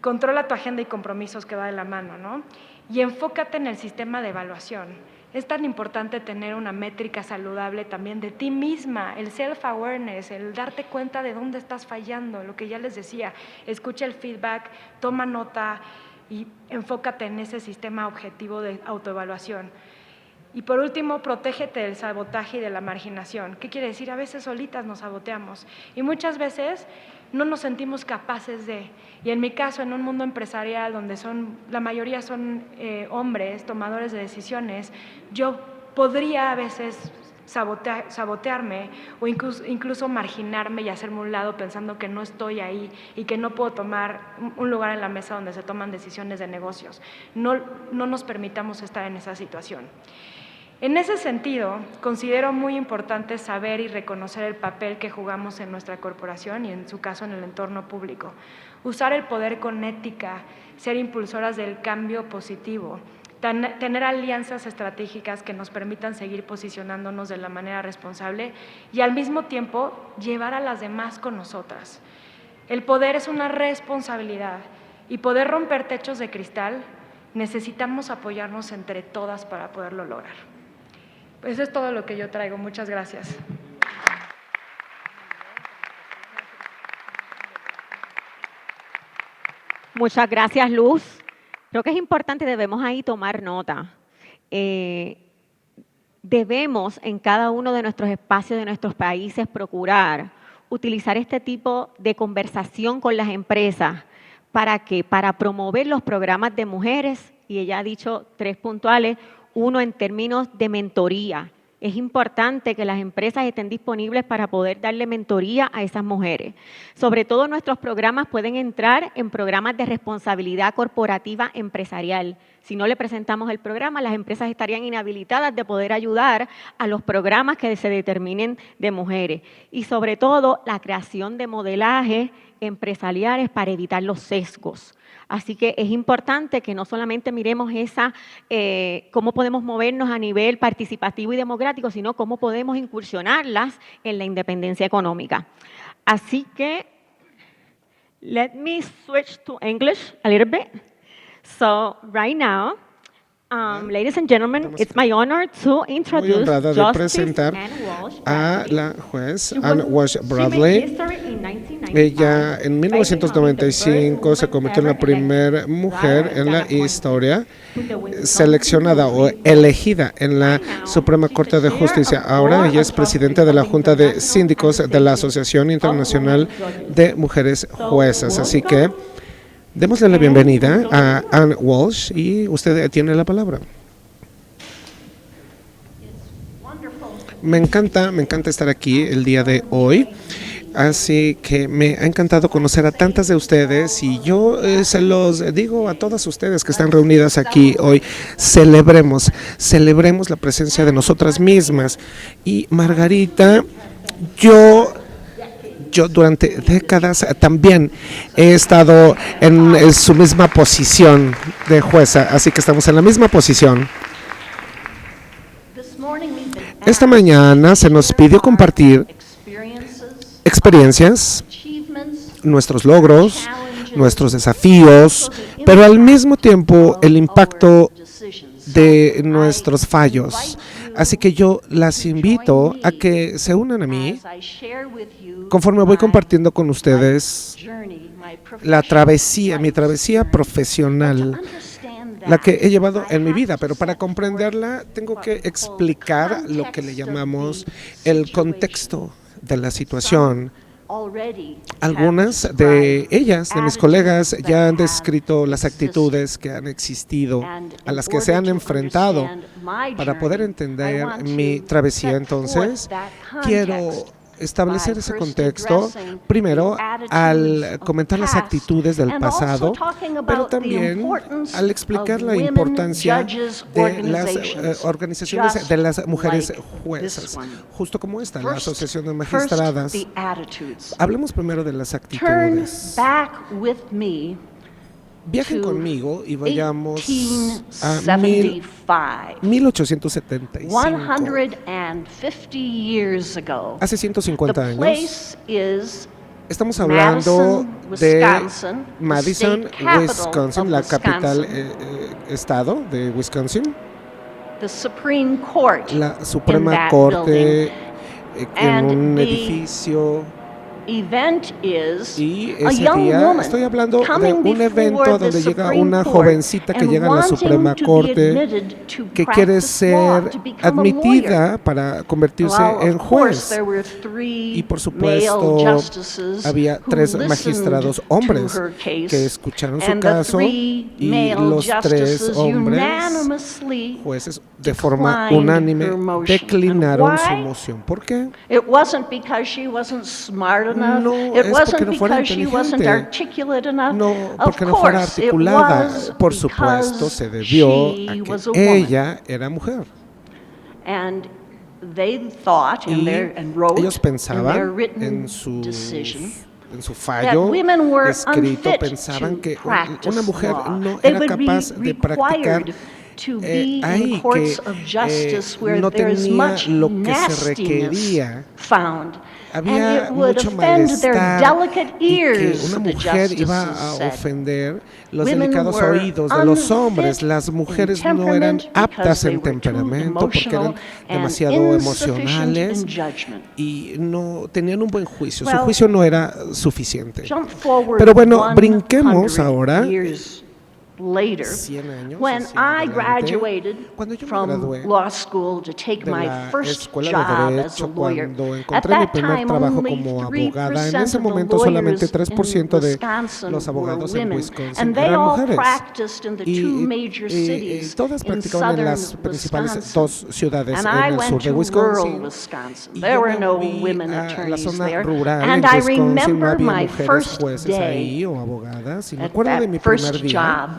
Speaker 7: Controla tu agenda y compromisos que va de la mano, ¿no? Y enfócate en el sistema de evaluación. Es tan importante tener una métrica saludable también de ti misma, el self-awareness, el darte cuenta de dónde estás fallando, lo que ya les decía, escucha el feedback, toma nota y enfócate en ese sistema objetivo de autoevaluación. Y por último, protégete del sabotaje y de la marginación. ¿Qué quiere decir? A veces solitas nos saboteamos y muchas veces no nos sentimos capaces de. Y en mi caso, en un mundo empresarial donde la mayoría son hombres, tomadores de decisiones, yo podría a veces sabotearme o incluso marginarme y hacerme a un lado pensando que no estoy ahí y que no puedo tomar un lugar en la mesa donde se toman decisiones de negocios. No nos permitamos estar en esa situación. En ese sentido, considero muy importante saber y reconocer el papel que jugamos en nuestra corporación y en su caso en el entorno público. Usar el poder con ética, ser impulsoras del cambio positivo, tener alianzas estratégicas que nos permitan seguir posicionándonos de la manera responsable y al mismo tiempo llevar a las demás con nosotras. El poder es una responsabilidad y poder romper techos de cristal, necesitamos apoyarnos entre todas para poderlo lograr. Eso es todo lo que yo traigo. Muchas gracias.
Speaker 4: Muchas gracias, Luz. Creo que es importante, debemos ahí tomar nota. Debemos en cada uno de nuestros espacios, de nuestros países, procurar utilizar este tipo de conversación con las empresas. ¿Para qué? Para promover los programas de mujeres, y ella ha dicho 3 puntuales, uno en términos de mentoría. Es importante que las empresas estén disponibles para poder darle mentoría a esas mujeres. Sobre todo nuestros programas pueden entrar en programas de responsabilidad corporativa empresarial. Si no le presentamos el programa, las empresas estarían inhabilitadas de poder ayudar a los programas que se determinen de mujeres. Y sobre todo la creación de modelajes empresariales para evitar los sesgos. Así que es importante que no solamente miremos cómo podemos movernos a nivel participativo y democrático, sino cómo podemos incursionarlas en la independencia económica. Así que, let me switch to English a little bit. So, right now, ladies and gentlemen, it's my honor to
Speaker 8: Muy
Speaker 4: introduce
Speaker 8: honrada de
Speaker 4: Justice
Speaker 8: presentar
Speaker 4: Ann Walsh
Speaker 8: a
Speaker 4: Bradley.
Speaker 8: la juez
Speaker 4: She
Speaker 8: Ann Walsh
Speaker 4: made
Speaker 8: Bradley.
Speaker 4: history in 1995
Speaker 8: Ella en
Speaker 4: by becoming the
Speaker 8: 1995
Speaker 4: first
Speaker 8: se convirtió en la
Speaker 4: woman ever
Speaker 8: primera
Speaker 4: elected
Speaker 8: mujer
Speaker 4: rather
Speaker 8: en
Speaker 4: than
Speaker 8: la
Speaker 4: appointed
Speaker 8: historia
Speaker 4: to the Wisconsin
Speaker 8: seleccionada o
Speaker 4: Supreme Court.
Speaker 8: elegida en la Suprema Corte de Justicia. Ahora ella es presidenta de la Junta de Síndicos de la Asociación Internacional de Mujeres Juezas. Así que démosle la bienvenida a Ann Walsh y usted tiene la palabra. Me encanta estar aquí el día de hoy, así que me ha encantado conocer a tantas de ustedes y yo se los digo a todas ustedes que están reunidas aquí hoy, celebremos la presencia de nosotras mismas. Y Margarita, yo durante décadas también he estado en su misma posición de jueza, así que estamos en la misma posición. Esta mañana se nos pidió compartir experiencias, nuestros logros, nuestros desafíos, pero al mismo tiempo el impacto de nuestros fallos. Así que yo las invito a que se unan a mí conforme voy compartiendo con ustedes mi travesía profesional, la que he llevado en mi vida, pero para comprenderla tengo que explicar lo que le llamamos el contexto de la situación. Algunas de ellas, de mis colegas, ya han descrito las actitudes que han existido, a las que se han enfrentado. Para poder entender mi travesía, entonces, quiero establecer ese contexto, primero al comentar las actitudes del pasado, pero también al explicar la importancia de las organizaciones de las mujeres juezas, justo como esta, la Asociación de Magistradas. Hablemos primero de las actitudes. Viajen conmigo y vayamos a 1875. Hace 150 años. Estamos hablando de
Speaker 9: Madison,
Speaker 8: Madison,
Speaker 9: the state capital
Speaker 8: Wisconsin,
Speaker 9: of
Speaker 8: la capital
Speaker 9: Wisconsin.
Speaker 8: estado de Wisconsin.
Speaker 9: The Supreme Court
Speaker 8: La Suprema
Speaker 9: in that
Speaker 8: Corte en
Speaker 9: And
Speaker 8: un
Speaker 9: the
Speaker 8: edificio.
Speaker 9: event is
Speaker 8: Y
Speaker 9: a
Speaker 8: ese
Speaker 9: young
Speaker 8: día
Speaker 9: woman
Speaker 8: estoy hablando de
Speaker 9: coming
Speaker 8: un
Speaker 9: before
Speaker 8: evento
Speaker 9: the
Speaker 8: donde llega
Speaker 9: Supreme
Speaker 8: una
Speaker 9: Court
Speaker 8: jovencita que
Speaker 9: and
Speaker 8: llega a la
Speaker 9: wanting
Speaker 8: Suprema
Speaker 9: to be
Speaker 8: Corte
Speaker 9: admitted to
Speaker 8: que quiere
Speaker 9: practice law,
Speaker 8: ser
Speaker 9: to become a
Speaker 8: admitida para convertirse
Speaker 9: lawyer.
Speaker 8: en
Speaker 9: Well, of course,
Speaker 8: juez.
Speaker 9: there were three
Speaker 8: Y por
Speaker 9: male
Speaker 8: supuesto
Speaker 9: justices
Speaker 8: había
Speaker 9: who
Speaker 8: 3
Speaker 9: listened
Speaker 8: magistrados hombres
Speaker 9: to her case,
Speaker 8: que escucharon su
Speaker 9: and the
Speaker 8: caso
Speaker 9: three
Speaker 8: y
Speaker 9: male
Speaker 8: los 3
Speaker 9: justices
Speaker 8: hombres
Speaker 9: unanimously
Speaker 8: jueces de forma
Speaker 9: declined
Speaker 8: unánime
Speaker 9: her motion.
Speaker 8: declinaron
Speaker 9: And
Speaker 8: su
Speaker 9: why?
Speaker 8: moción. ¿Por qué?
Speaker 9: It wasn't because she wasn't smart enough.
Speaker 8: No
Speaker 9: It
Speaker 8: es porque
Speaker 9: wasn't
Speaker 8: no fuera
Speaker 9: because she wasn't
Speaker 8: inteligente.
Speaker 9: articulate enough.
Speaker 8: No,
Speaker 9: Of
Speaker 8: porque no fuera
Speaker 9: course, it
Speaker 8: articulada.
Speaker 9: was
Speaker 8: Por supuesto,
Speaker 9: because
Speaker 8: se debió
Speaker 9: she
Speaker 8: a
Speaker 9: was a
Speaker 8: que
Speaker 9: woman.
Speaker 8: ella era mujer.
Speaker 9: And they thought
Speaker 8: Y
Speaker 9: and wrote
Speaker 8: ellos
Speaker 9: in their
Speaker 8: pensaban
Speaker 9: written
Speaker 8: en su
Speaker 9: decision
Speaker 8: fallo
Speaker 9: women were
Speaker 8: escrito,
Speaker 9: unfit
Speaker 8: pensaban
Speaker 9: to
Speaker 8: que
Speaker 9: practice
Speaker 8: una mujer
Speaker 9: law.
Speaker 8: no
Speaker 9: They
Speaker 8: era
Speaker 9: would be
Speaker 8: capaz de practicar
Speaker 9: required to be
Speaker 8: ahí,
Speaker 9: in courts
Speaker 8: que
Speaker 9: of justice where
Speaker 8: no
Speaker 9: there is
Speaker 8: tenía
Speaker 9: much
Speaker 8: lo que se
Speaker 9: nastiness
Speaker 8: requería.
Speaker 9: found.
Speaker 8: Había
Speaker 9: And it would
Speaker 8: mucho
Speaker 9: offend their
Speaker 8: malestar
Speaker 9: delicate
Speaker 8: y que
Speaker 9: ears,
Speaker 8: una
Speaker 9: the
Speaker 8: mujer iba
Speaker 9: justices
Speaker 8: a
Speaker 9: said.
Speaker 8: ofender los
Speaker 9: Women
Speaker 8: delicados
Speaker 9: were
Speaker 8: oídos de los
Speaker 9: unfit
Speaker 8: hombres. Las mujeres
Speaker 9: in
Speaker 8: no eran
Speaker 9: temperament
Speaker 8: aptas
Speaker 9: because they
Speaker 8: en
Speaker 9: were too
Speaker 8: temperamento porque eran
Speaker 9: emotional and
Speaker 8: demasiado
Speaker 9: insufficient
Speaker 8: emocionales
Speaker 9: in judgment.
Speaker 8: y no tenían un buen juicio. Su
Speaker 9: Well,
Speaker 8: juicio no era suficiente.
Speaker 9: Jump forward
Speaker 8: Pero bueno,
Speaker 9: 100
Speaker 8: brinquemos ahora
Speaker 9: years later,
Speaker 8: 100 años
Speaker 9: when
Speaker 8: hacia
Speaker 9: I
Speaker 8: adelante.
Speaker 9: graduated
Speaker 8: Cuando yo me
Speaker 9: from
Speaker 8: gradué
Speaker 9: law school to take
Speaker 8: de
Speaker 9: my
Speaker 8: la
Speaker 9: first
Speaker 8: escuela
Speaker 9: job
Speaker 8: de
Speaker 9: as a
Speaker 8: Derecho,
Speaker 9: lawyer.
Speaker 8: cuando
Speaker 9: At
Speaker 8: encontré mi
Speaker 9: that
Speaker 8: primer
Speaker 9: time,
Speaker 8: trabajo
Speaker 9: only
Speaker 8: como
Speaker 9: 3%
Speaker 8: abogada, en ese
Speaker 9: of the
Speaker 8: momento solamente
Speaker 9: lawyers
Speaker 8: 3%
Speaker 9: in
Speaker 8: de
Speaker 9: Wisconsin
Speaker 8: los abogados
Speaker 9: were
Speaker 8: en
Speaker 9: women,
Speaker 8: Wisconsin
Speaker 9: and they
Speaker 8: eran
Speaker 9: all
Speaker 8: mujeres.
Speaker 9: practiced in the two major cities
Speaker 8: Todas
Speaker 9: in
Speaker 8: practicaban en
Speaker 9: southern
Speaker 8: las principales
Speaker 9: Wisconsin.
Speaker 8: 2 ciudades
Speaker 9: And
Speaker 8: en
Speaker 9: I
Speaker 8: el
Speaker 9: went
Speaker 8: sur de
Speaker 9: to rural
Speaker 8: Wisconsin.
Speaker 9: Wisconsin.
Speaker 8: Y
Speaker 9: There
Speaker 8: yo
Speaker 9: were
Speaker 8: me
Speaker 9: no
Speaker 8: moví
Speaker 9: women
Speaker 8: a la
Speaker 9: attorneys
Speaker 8: zona
Speaker 9: there.
Speaker 8: rural
Speaker 9: And
Speaker 8: en
Speaker 9: I
Speaker 8: Wisconsin, no
Speaker 9: remember
Speaker 8: había
Speaker 9: my
Speaker 8: mujeres
Speaker 9: first
Speaker 8: jueces
Speaker 9: day
Speaker 8: ahí o abogadas. Y me
Speaker 9: at
Speaker 8: acuerdo de
Speaker 9: that
Speaker 8: mi
Speaker 9: first
Speaker 8: primer día,
Speaker 9: job,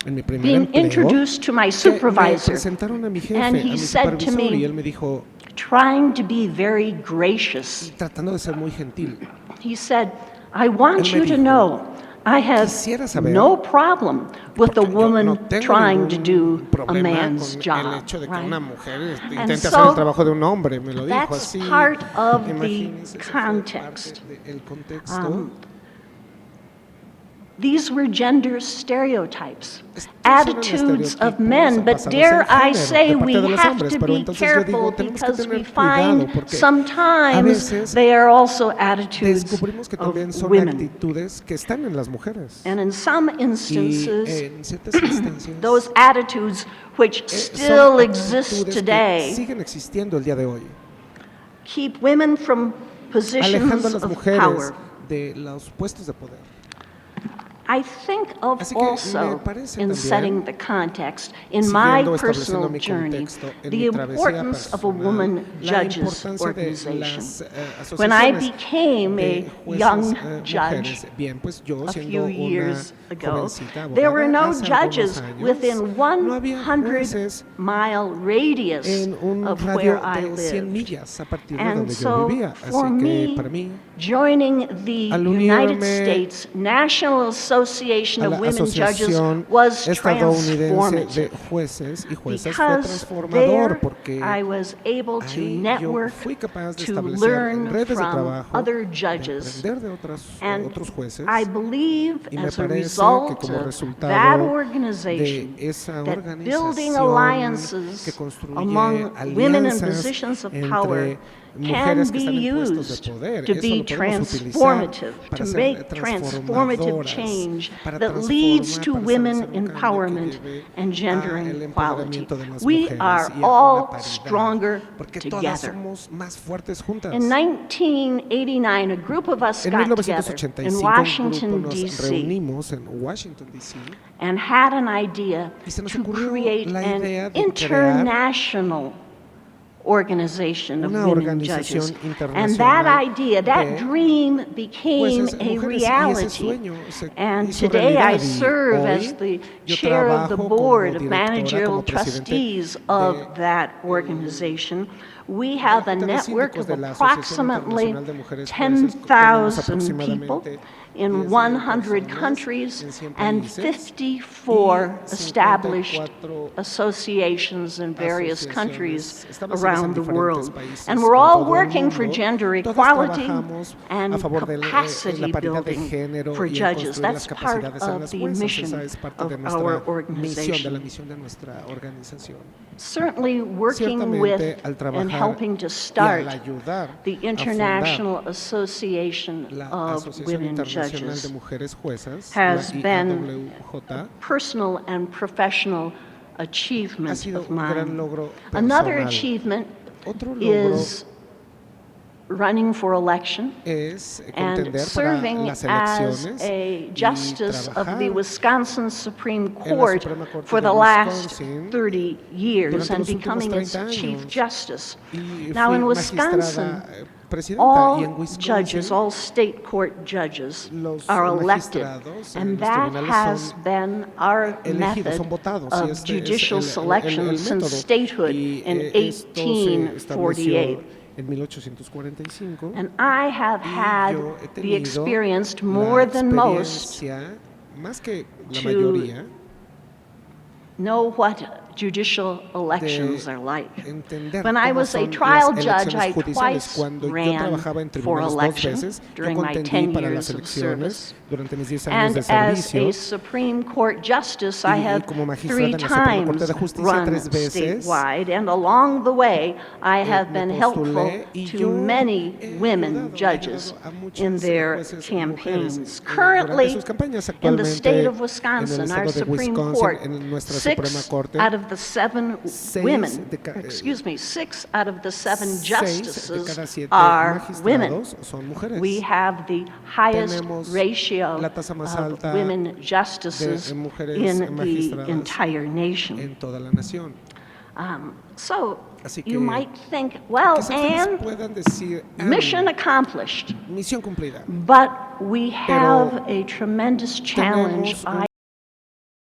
Speaker 8: en mi primer
Speaker 9: being
Speaker 8: empleo,
Speaker 9: introduced to my
Speaker 8: que me
Speaker 9: supervisor,
Speaker 8: presentaron a mi jefe,
Speaker 9: and
Speaker 8: a
Speaker 9: he
Speaker 8: mi
Speaker 9: said to
Speaker 8: supervisor,
Speaker 9: me,
Speaker 8: y él me dijo,
Speaker 9: trying to be very gracious,
Speaker 8: tratando de ser muy gentil,
Speaker 9: he said, I want
Speaker 8: Él me
Speaker 9: you to
Speaker 8: dijo,
Speaker 9: know I have
Speaker 8: quisiera saber,
Speaker 9: no problem with a
Speaker 8: porque yo
Speaker 9: woman
Speaker 8: no tengo
Speaker 9: trying to
Speaker 8: ningún
Speaker 9: do a
Speaker 8: problema
Speaker 9: man's
Speaker 8: con el
Speaker 9: job.
Speaker 8: hecho de que
Speaker 9: right?
Speaker 8: una mujer
Speaker 9: And
Speaker 8: intente
Speaker 9: so,
Speaker 8: hacer el trabajo de un hombre, me lo dijo
Speaker 9: that's
Speaker 8: así.
Speaker 9: part of the
Speaker 8: Imagínense, eso fue
Speaker 9: context.
Speaker 8: parte del contexto.
Speaker 9: These were gender stereotypes,
Speaker 8: Estos eran
Speaker 9: attitudes of
Speaker 8: estereotipos
Speaker 9: men, but
Speaker 8: basados
Speaker 9: dare
Speaker 8: en
Speaker 9: I
Speaker 8: género,
Speaker 9: say
Speaker 8: de parte
Speaker 9: we
Speaker 8: de los
Speaker 9: have
Speaker 8: hombres,
Speaker 9: to
Speaker 8: pero
Speaker 9: be
Speaker 8: entonces yo digo,
Speaker 9: careful
Speaker 8: tenemos que
Speaker 9: because we
Speaker 8: tener cuidado,
Speaker 9: find
Speaker 8: porque
Speaker 9: sometimes
Speaker 8: veces
Speaker 9: they are also attitudes
Speaker 8: descubrimos que
Speaker 9: of
Speaker 8: también son
Speaker 9: women.
Speaker 8: actitudes que están en las mujeres.
Speaker 9: And in some
Speaker 8: Y
Speaker 9: instances,
Speaker 8: en ciertas instancias,
Speaker 9: those attitudes which
Speaker 8: son
Speaker 9: still exist
Speaker 8: actitudes que
Speaker 9: today
Speaker 8: siguen existiendo el día de hoy,
Speaker 9: keep women from
Speaker 8: alejando a
Speaker 9: positions
Speaker 8: las
Speaker 9: of
Speaker 8: mujeres
Speaker 9: power.
Speaker 8: de los puestos de poder.
Speaker 9: I think of
Speaker 8: Así que me
Speaker 9: also,
Speaker 8: parece
Speaker 9: in
Speaker 8: también,
Speaker 9: setting the context, in my
Speaker 8: siguiendo
Speaker 9: personal
Speaker 8: estableciendo mi
Speaker 9: journey,
Speaker 8: contexto, en
Speaker 9: the
Speaker 8: mi travesía
Speaker 9: importance of a
Speaker 8: personal,
Speaker 9: woman
Speaker 8: la
Speaker 9: judges
Speaker 8: importancia de
Speaker 9: organization.
Speaker 8: las
Speaker 9: When I
Speaker 8: asociaciones
Speaker 9: became
Speaker 8: de
Speaker 9: a
Speaker 8: jueces,
Speaker 9: young
Speaker 8: mujeres.
Speaker 9: judge
Speaker 8: Bien, pues yo
Speaker 9: a
Speaker 8: siendo
Speaker 9: few
Speaker 8: una
Speaker 9: years ago,
Speaker 8: jovencita
Speaker 9: there were
Speaker 8: abogada,
Speaker 9: no
Speaker 8: hace algunos
Speaker 9: judges
Speaker 8: años,
Speaker 9: within
Speaker 8: no había
Speaker 9: 100
Speaker 8: jueces
Speaker 9: mile radius
Speaker 8: en un
Speaker 9: of
Speaker 8: radio
Speaker 9: where I
Speaker 8: de 100
Speaker 9: lived.
Speaker 8: millas a partir de
Speaker 9: And
Speaker 8: donde yo
Speaker 9: so,
Speaker 8: vivía.
Speaker 9: for
Speaker 8: Así que
Speaker 9: me,
Speaker 8: para mí,
Speaker 9: joining the
Speaker 8: al
Speaker 9: United
Speaker 8: unirme
Speaker 9: States National Association
Speaker 8: a
Speaker 9: of
Speaker 8: la
Speaker 9: Women Judges
Speaker 8: Asociación
Speaker 9: was
Speaker 8: Estadounidense de
Speaker 9: transformative
Speaker 8: jueces y juezas
Speaker 9: because
Speaker 8: fue
Speaker 9: there
Speaker 8: transformador porque
Speaker 9: I was able to
Speaker 8: ahí yo
Speaker 9: network,
Speaker 8: fui capaz de
Speaker 9: to
Speaker 8: establecer
Speaker 9: learn
Speaker 8: redes de
Speaker 9: from
Speaker 8: trabajo,
Speaker 9: other
Speaker 8: de
Speaker 9: judges.
Speaker 8: aprender de
Speaker 9: And
Speaker 8: otros jueces.
Speaker 9: I believe
Speaker 8: Y me
Speaker 9: as a
Speaker 8: parece que
Speaker 9: result
Speaker 8: como
Speaker 9: of
Speaker 8: resultado
Speaker 9: that
Speaker 8: de
Speaker 9: organization,
Speaker 8: esa
Speaker 9: that building
Speaker 8: organización
Speaker 9: alliances
Speaker 8: que construye
Speaker 9: among women in
Speaker 8: alianzas
Speaker 9: positions of
Speaker 8: entre
Speaker 9: power can
Speaker 8: mujeres que
Speaker 9: be
Speaker 8: están en puestos
Speaker 9: used
Speaker 8: de poder,
Speaker 9: to
Speaker 8: eso
Speaker 9: be
Speaker 8: lo podemos utilizar
Speaker 9: transformative,
Speaker 8: para
Speaker 9: to
Speaker 8: ser
Speaker 9: make transformative
Speaker 8: transformadoras,
Speaker 9: change
Speaker 8: para
Speaker 9: that leads
Speaker 8: transformar,
Speaker 9: to
Speaker 8: para
Speaker 9: women
Speaker 8: hacer un cambio que
Speaker 9: empowerment
Speaker 8: lleve
Speaker 9: and gender
Speaker 8: a el
Speaker 9: equality.
Speaker 8: empoderamiento de las
Speaker 9: We
Speaker 8: mujeres
Speaker 9: are
Speaker 8: y a una
Speaker 9: all
Speaker 8: paridad,
Speaker 9: stronger
Speaker 8: porque
Speaker 9: together.
Speaker 8: todas somos más fuertes juntas.
Speaker 9: In 1989, a group of us
Speaker 8: En
Speaker 9: got together
Speaker 8: 1985
Speaker 9: in
Speaker 8: un
Speaker 9: Washington,
Speaker 8: grupo nos
Speaker 9: D.C.
Speaker 8: reunimos en Washington, D.C.
Speaker 9: and had an idea
Speaker 8: Y se nos
Speaker 9: to
Speaker 8: ocurrió
Speaker 9: create
Speaker 8: la
Speaker 9: an
Speaker 8: idea de crear
Speaker 9: international organization of
Speaker 8: una
Speaker 9: women
Speaker 8: organización
Speaker 9: judges. And that
Speaker 8: internacional
Speaker 9: idea, that
Speaker 8: de
Speaker 9: dream became
Speaker 8: jueces,
Speaker 9: a
Speaker 8: mujeres, y ese
Speaker 9: reality.
Speaker 8: sueño se
Speaker 9: And
Speaker 8: hizo
Speaker 9: today I
Speaker 8: realidad, y
Speaker 9: serve
Speaker 8: hoy
Speaker 9: as the
Speaker 8: yo
Speaker 9: chair of the
Speaker 8: trabajo como
Speaker 9: board of
Speaker 8: directora,
Speaker 9: managerial
Speaker 8: como presidente
Speaker 9: trustees
Speaker 8: de
Speaker 9: of that organization. We have a
Speaker 8: Junta de
Speaker 9: network
Speaker 8: Síndicos
Speaker 9: of
Speaker 8: de la Asociación
Speaker 9: approximately
Speaker 8: Internacional de Mujeres Jueces. Tenemos
Speaker 9: 10,000 people.
Speaker 8: aproximadamente
Speaker 9: in
Speaker 8: 10
Speaker 9: 100
Speaker 8: personas
Speaker 9: countries
Speaker 8: en 100
Speaker 9: and
Speaker 8: países
Speaker 9: 54
Speaker 8: y
Speaker 9: established
Speaker 8: 54
Speaker 9: associations in various
Speaker 8: asociaciones
Speaker 9: countries
Speaker 8: establecidas en
Speaker 9: around the
Speaker 8: diferentes
Speaker 9: world.
Speaker 8: países
Speaker 9: And we're
Speaker 8: en
Speaker 9: all
Speaker 8: todo el
Speaker 9: working for
Speaker 8: mundo.
Speaker 9: gender
Speaker 8: Todos
Speaker 9: equality
Speaker 8: trabajamos a
Speaker 9: and
Speaker 8: favor de la
Speaker 9: capacity
Speaker 8: paridad de
Speaker 9: building
Speaker 8: género
Speaker 9: for
Speaker 8: y en
Speaker 9: judges.
Speaker 8: construir
Speaker 9: That's
Speaker 8: las
Speaker 9: part
Speaker 8: capacidades en
Speaker 9: of
Speaker 8: las
Speaker 9: the
Speaker 8: juezas.
Speaker 9: mission
Speaker 8: Esa es parte de
Speaker 9: of
Speaker 8: nuestra
Speaker 9: our
Speaker 8: misión, de la
Speaker 9: organization.
Speaker 8: misión de nuestra organización.
Speaker 9: Certainly working with
Speaker 8: Ciertamente, al
Speaker 9: and
Speaker 8: trabajar
Speaker 9: helping to
Speaker 8: y al
Speaker 9: start
Speaker 8: ayudar
Speaker 9: the
Speaker 8: a
Speaker 9: International Association
Speaker 8: fundar la
Speaker 9: of
Speaker 8: Asociación
Speaker 9: Women
Speaker 8: Internacional de
Speaker 9: Judges
Speaker 8: Mujeres Juezas,
Speaker 9: has
Speaker 8: la
Speaker 9: been
Speaker 8: IAWJ,
Speaker 9: personal and professional
Speaker 8: ha
Speaker 9: achievement
Speaker 8: sido
Speaker 9: of
Speaker 8: un gran
Speaker 9: mine.
Speaker 8: logro
Speaker 9: Another
Speaker 8: personal.
Speaker 9: achievement
Speaker 8: Otro logro
Speaker 9: is running for election
Speaker 8: es
Speaker 9: and
Speaker 8: contender para
Speaker 9: serving
Speaker 8: las
Speaker 9: as
Speaker 8: elecciones
Speaker 9: a
Speaker 8: y
Speaker 9: justice of the
Speaker 8: trabajar
Speaker 9: Wisconsin Supreme
Speaker 8: en la
Speaker 9: Court
Speaker 8: Suprema Corte
Speaker 9: for
Speaker 8: de
Speaker 9: the last
Speaker 8: Wisconsin
Speaker 9: 30 years
Speaker 8: durante
Speaker 9: and
Speaker 8: los últimos
Speaker 9: becoming its
Speaker 8: 30
Speaker 9: Chief
Speaker 8: años.
Speaker 9: Justice.
Speaker 8: Y
Speaker 9: Now
Speaker 8: fui
Speaker 9: in Wisconsin,
Speaker 8: magistrada presidenta y en
Speaker 9: all
Speaker 8: Wisconsin
Speaker 9: judges, all state court judges
Speaker 8: los
Speaker 9: are elected,
Speaker 8: magistrados en
Speaker 9: and
Speaker 8: los
Speaker 9: that
Speaker 8: tribunales
Speaker 9: has
Speaker 8: son
Speaker 9: been our
Speaker 8: elegidos, son
Speaker 9: method
Speaker 8: votados, y
Speaker 9: of
Speaker 8: este es
Speaker 9: judicial selection
Speaker 8: el
Speaker 9: since
Speaker 8: método.
Speaker 9: statehood
Speaker 8: Y,
Speaker 9: in
Speaker 8: esto se estableció
Speaker 9: 1848.
Speaker 8: en 1845
Speaker 9: And I have
Speaker 8: y
Speaker 9: had
Speaker 8: yo he
Speaker 9: the
Speaker 8: tenido
Speaker 9: experienced
Speaker 8: la
Speaker 9: more than most
Speaker 8: experiencia, más que la
Speaker 9: to
Speaker 8: mayoría,
Speaker 9: know what judicial elections are like.
Speaker 8: entender
Speaker 9: When I
Speaker 8: cómo
Speaker 9: was a
Speaker 8: son
Speaker 9: trial
Speaker 8: las
Speaker 9: judge,
Speaker 8: elecciones
Speaker 9: I
Speaker 8: judiciales.
Speaker 9: twice
Speaker 8: Cuando yo
Speaker 9: ran
Speaker 8: trabajaba en
Speaker 9: for
Speaker 8: tribunales 2
Speaker 9: election
Speaker 8: veces, yo
Speaker 9: during my
Speaker 8: contendí
Speaker 9: 10
Speaker 8: para
Speaker 9: years
Speaker 8: las
Speaker 9: of
Speaker 8: elecciones
Speaker 9: service.
Speaker 8: durante mis 10 años
Speaker 9: And
Speaker 8: de
Speaker 9: as
Speaker 8: servicio.
Speaker 9: a Supreme Court justice, I
Speaker 8: Y
Speaker 9: have
Speaker 8: como magistrada
Speaker 9: 3
Speaker 8: en la Suprema Corte
Speaker 9: times
Speaker 8: de Justicia
Speaker 9: run
Speaker 8: 3 veces,
Speaker 9: statewide, and along the way, I have
Speaker 8: me
Speaker 9: been
Speaker 8: postulé
Speaker 9: helpful
Speaker 8: y
Speaker 9: to
Speaker 8: yo
Speaker 9: many
Speaker 8: he
Speaker 9: women
Speaker 8: ayudado
Speaker 9: judges
Speaker 8: a muchas
Speaker 9: in their
Speaker 8: jueces
Speaker 9: campaigns.
Speaker 8: mujeres, durante
Speaker 9: Currently,
Speaker 8: sus campañas.
Speaker 9: in the
Speaker 8: Actualmente,
Speaker 9: state of
Speaker 8: en el
Speaker 9: Wisconsin,
Speaker 8: estado
Speaker 9: our
Speaker 8: de
Speaker 9: Supreme
Speaker 8: Wisconsin,
Speaker 9: Court,
Speaker 8: en nuestra Suprema
Speaker 9: 6
Speaker 8: Corte,
Speaker 9: out of the 7 women, 6 out of the 7
Speaker 8: 6 de
Speaker 9: justices
Speaker 8: cada 7
Speaker 9: are women.
Speaker 8: magistrados son mujeres.
Speaker 9: We have the highest
Speaker 8: Tenemos
Speaker 9: ratio
Speaker 8: la tasa más
Speaker 9: of
Speaker 8: alta
Speaker 9: women justices
Speaker 8: de mujeres
Speaker 9: in the
Speaker 8: magistradas
Speaker 9: entire nation.
Speaker 8: en toda la nación.
Speaker 9: So
Speaker 8: Así que,
Speaker 9: you might think, well,
Speaker 8: quizás ustedes
Speaker 9: Anne,
Speaker 8: puedan decir,
Speaker 9: mission accomplished.
Speaker 8: misión cumplida.
Speaker 9: But we have a tremendous challenge,
Speaker 8: Tenemos un